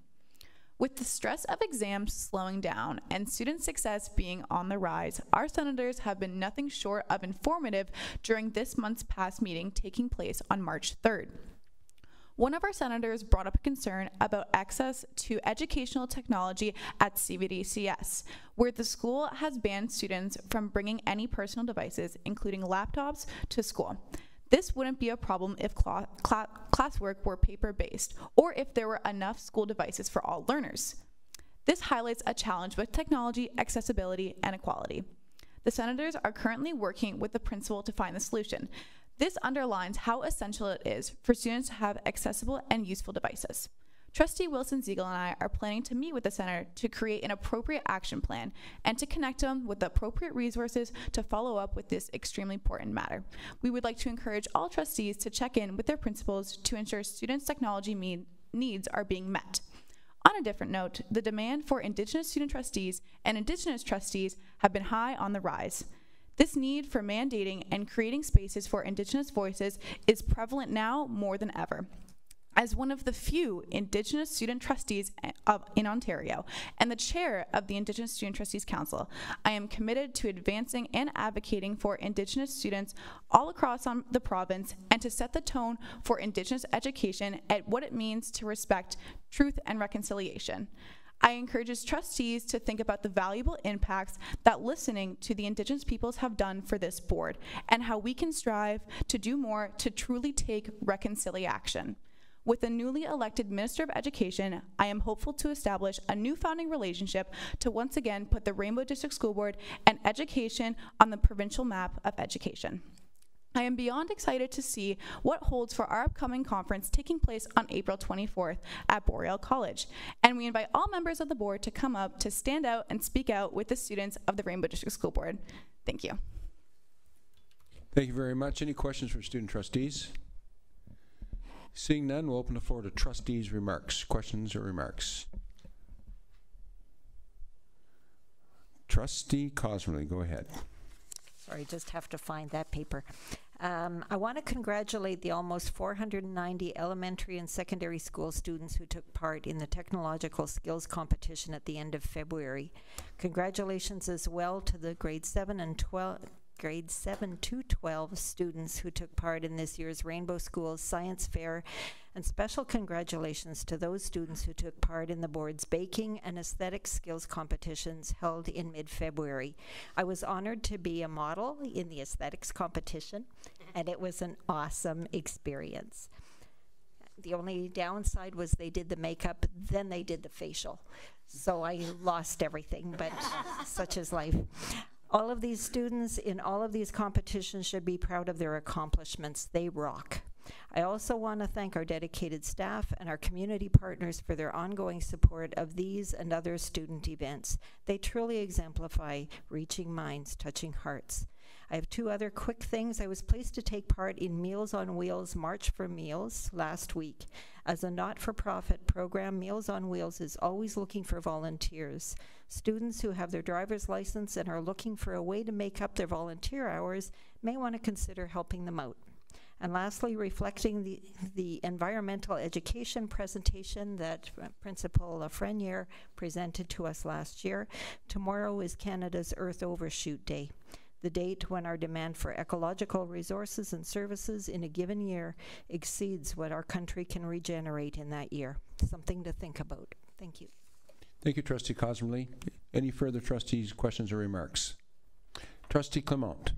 With the stress of exams slowing down and student success being on the rise, our senators have been nothing short of informative during this month's past meeting taking place on March 3rd. One of our senators brought up a concern about access to educational technology at CVDCS, where the school has banned students from bringing any personal devices, including laptops, to school. This wouldn't be a problem if classwork were paper-based, or if there were enough school devices for all learners. This highlights a challenge with technology, accessibility, and equality. The senators are currently working with the principal to find the solution. This underlines how essential it is for students to have accessible and useful devices. Trustee Wilson Ziegel and I are planning to meet with the center to create an appropriate action plan and to connect them with the appropriate resources to follow up with this extremely important matter. We would like to encourage all trustees to check in with their principals to ensure students' technology needs are being met. On a different note, the demand for Indigenous student trustees and Indigenous trustees have been high on the rise. This need for mandating and creating spaces for Indigenous voices is prevalent now more than ever. As one of the few Indigenous student trustees in Ontario and the chair of the Indigenous Student Trustees Council, I am committed to advancing and advocating for Indigenous students all across the province and to set the tone for Indigenous education at what it means to respect truth and reconciliation. I encourage trustees to think about the valuable impacts that listening to the Indigenous peoples have done for this board and how we can strive to do more to truly take reconciliation. With the newly elected Minister of Education, I am hopeful to establish a new founding relationship to once again put the Rainbow District School Board and education on the provincial map of education. I am beyond excited to see what holds for our upcoming conference taking place on April 24th at Boreal College. And we invite all members of the board to come up to stand out and speak out with the students of the Rainbow District School Board. Thank you. Thank you very much. Any questions from student trustees? Seeing none, we'll open the floor to trustees' remarks. Questions or remarks? Trustee Cosmerly, go ahead. Sorry, just have to find that paper. I want to congratulate the almost 490 elementary and secondary school students who took part in the technological skills competition at the end of February. Congratulations as well to the grade 7 to 12 students who took part in this year's Rainbow Schools Science Fair, and special congratulations to those students who took part in the board's baking and aesthetic skills competitions held in mid-February. I was honored to be a model in the aesthetics competition, and it was an awesome experience. The only downside was they did the makeup, then they did the facial. So I lost everything, but such is life. All of these students in all of these competitions should be proud of their accomplishments. They rock. I also want to thank our dedicated staff and our community partners for their ongoing support of these and other student events. They truly exemplify reaching minds, touching hearts. I have 2 other quick things. I was pleased to take part in Meals on Wheels March for Meals last week. As a not-for-profit program, Meals on Wheels is always looking for volunteers. Students who have their driver's license and are looking for a way to make up their volunteer hours may want to consider helping them out. And lastly, reflecting the environmental education presentation that Principal Lafreniere presented to us last year, tomorrow is Canada's Earth Overshoot Day, the date when our demand for ecological resources and services in a given year exceeds what our country can regenerate in that year. Something to think about. Thank you. Thank you, Trustee Cosmley. Any further trustees' questions or remarks? Trustee Clement.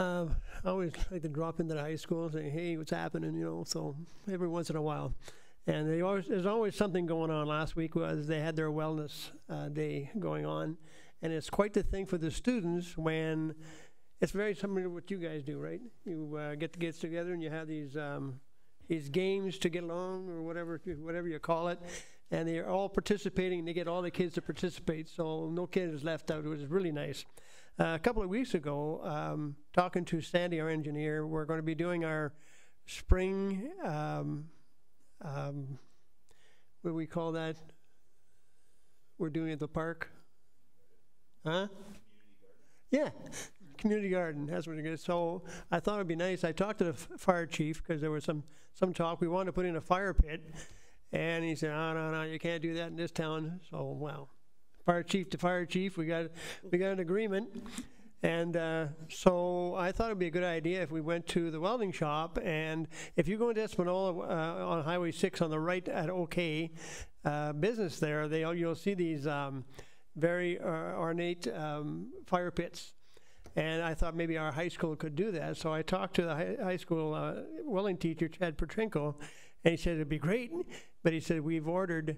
I always like to drop into the high school and say, hey, what's happening, you know, so every once in a while. And there's always something going on. Last week was they had their wellness day going on. And it's quite the thing for the students when it's very similar to what you guys do, right? You get the kids together and you have these games to get along or whatever you call it. And they're all participating and they get all the kids to participate. So no kid is left out. It was really nice. A couple of weeks ago, talking to Sandy, our engineer, we're going to be doing our spring, what do we call that? We're doing it at the park. Huh? Yeah, community garden. That's what it is. So I thought it'd be nice. I talked to the fire chief because there was some talk. We wanted to put in a fire pit. And he said, oh, no, you can't do that in this town. So, well. Fire chief to fire chief, we got an agreement, and so I thought it'd be a good idea if we went to the welding shop. And if you go into Espanola on Highway 6 on the right at OK business there, you'll see these very ornate fire pits. And I thought maybe our high school could do that. So I talked to the high school welding teacher, Chad Petrenko, and he said it'd be great. But he said we've ordered.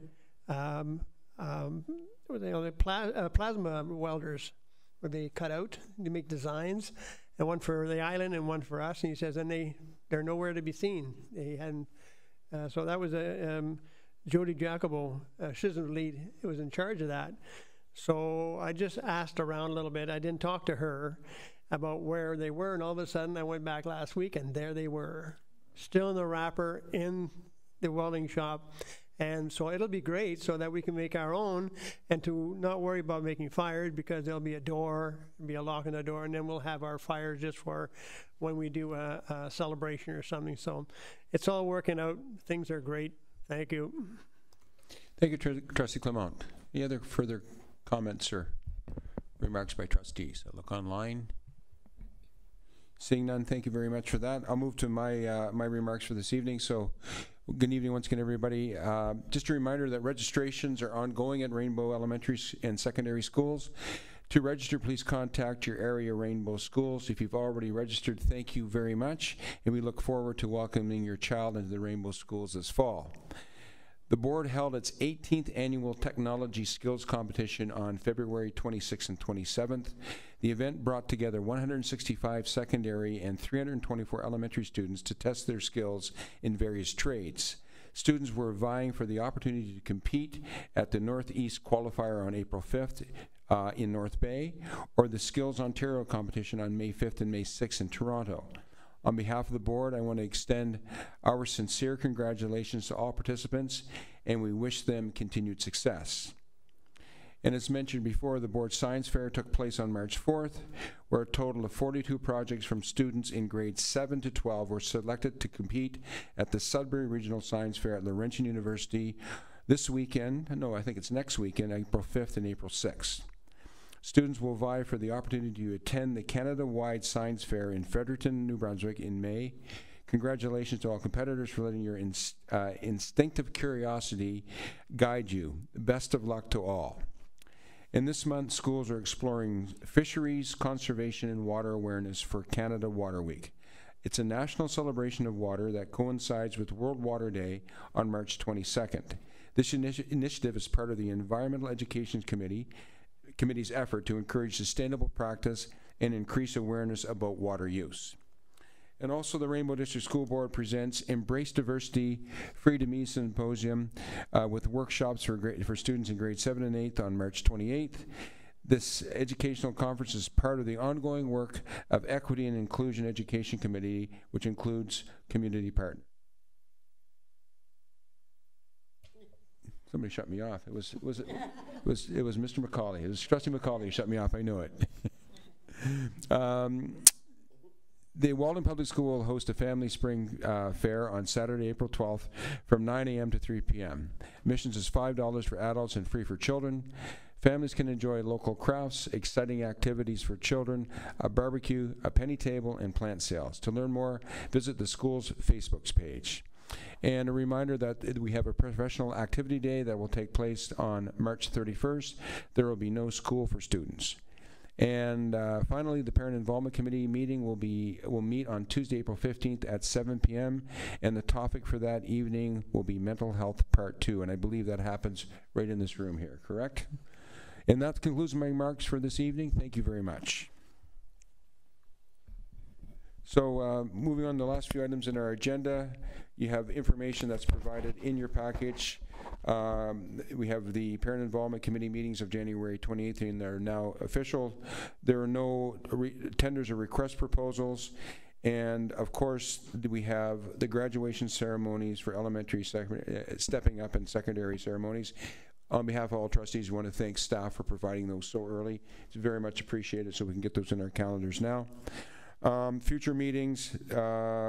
Plasma welders where they cut out, they make designs, and one for the island and one for us. And he says, and they're nowhere to be seen. They hadn't. So that was Jody Jacobo, Schism's lead, who was in charge of that. So I just asked around a little bit. I didn't talk to her about where they were, and all of a sudden I went back last week, and there they were, still in the wrapper in the welding shop. And so it'll be great so that we can make our own and to not worry about making fires because there'll be a door, be a lock on the door, and then we'll have our fires just for when we do a celebration or something. So it's all working out. Things are great. Thank you. Thank you, Trustee Clement. Any other further comments or remarks by trustees? I look online. Seeing none, thank you very much for that. I'll move to my my remarks for this evening. So, good evening once again, everybody. Just a reminder that registrations are ongoing at Rainbow Elementary and Secondary Schools. To register, please contact your area Rainbow Schools. If you've already registered, thank you very much, and we look forward to welcoming your child into the Rainbow Schools this fall. The board held its 18th annual Technology Skills Competition on February 26th and 27th. The event brought together 165 secondary and 324 elementary students to test their skills in various trades. Students were vying for the opportunity to compete at the Northeast Qualifier on April 5th in North Bay, or the Skills Ontario competition on May 5th and May 6th in Toronto. On behalf of the board, I want to extend our sincere congratulations to all participants, and we wish them continued success. And as mentioned before, the board science fair took place on March 4th, where a total of 42 projects from students in grades 7 to 12 were selected to compete at the Sudbury Regional Science Fair at Laurentian University this weekend. No, I think it's next weekend, April 5th and April 6th. Students will vie for the opportunity to attend the Canada-wide Science Fair in Fredericton, New Brunswick in May. Congratulations to all competitors for letting your instinctive curiosity guide you. Best of luck to all. And this month, schools are exploring fisheries, conservation, and water awareness for Canada Water Week. It's a national celebration of water that coincides with World Water Day on March 22nd. This initiative is part of the Environmental Education Committee's effort to encourage sustainable practice and increase awareness about water use. And also the Rainbow District School Board presents Embrace Diversity Free to Me Symposium with workshops for students in grades 7 and 8 on March 28th. This educational conference is part of the ongoing work of Equity and Inclusion Education Committee, which includes community partners. Somebody shut me off. It was Mr. McCauley. It was Trustee McCauley who shut me off. I know it. The Walden Public School will host a Family Spring Fair on Saturday, April 12th from 9 a.m. to 3 p.m. Admissions is $5 for adults and free for children. Families can enjoy local crafts, exciting activities for children, a barbecue, a penny table, and plant sales. To learn more, visit the school's Facebook page. And a reminder that we have a professional activity day that will take place on March 31st. There will be no school for students. And finally, the Parent Involvement Committee meeting will meet on Tuesday, April 15th at 7 p.m. And the topic for that evening will be Mental Health Part 2. And I believe that happens right in this room here, correct? And that concludes my remarks for this evening. Thank you very much. So moving on to the last few items in our agenda, you have information that's provided in your package. We have the Parent Involvement Committee meetings of January 28th, and they're now official. There are no tenders or request proposals. And of course, we have the graduation ceremonies for elementary, stepping up, and secondary ceremonies. On behalf of all trustees, we want to thank staff for providing those so early. It's very much appreciated, so we can get those in our calendars now. Future meetings,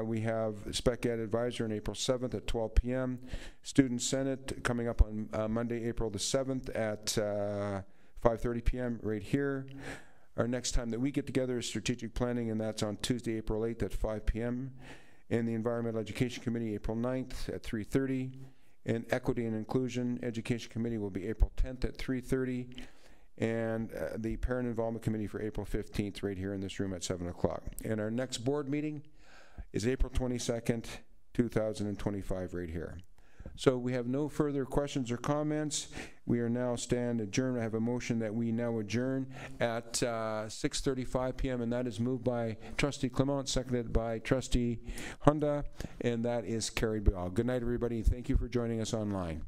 we have Spec Ed Advisor on April 7th at 12 p.m. Student Senate coming up on Monday, April the 7th at 5:30 p.m. right here. Our next time that we get together is Strategic Planning, and that's on Tuesday, April 8th at 5 p.m. And the Environmental Education Committee, April 9th at 3:30. And Equity and Inclusion Education Committee will be April 10th at 3:30. And the Parent Involvement Committee for April 15th right here in this room at 7 o'clock. And our next board meeting is April 22nd, 2025 right here. So we have no further questions or comments. We are now adjourned. I have a motion that we now adjourn at 6:35 p.m. and that is moved by Trustee Clement, seconded by Trustee Honda, and that is carried by all. Good night, everybody. Thank you for joining us online.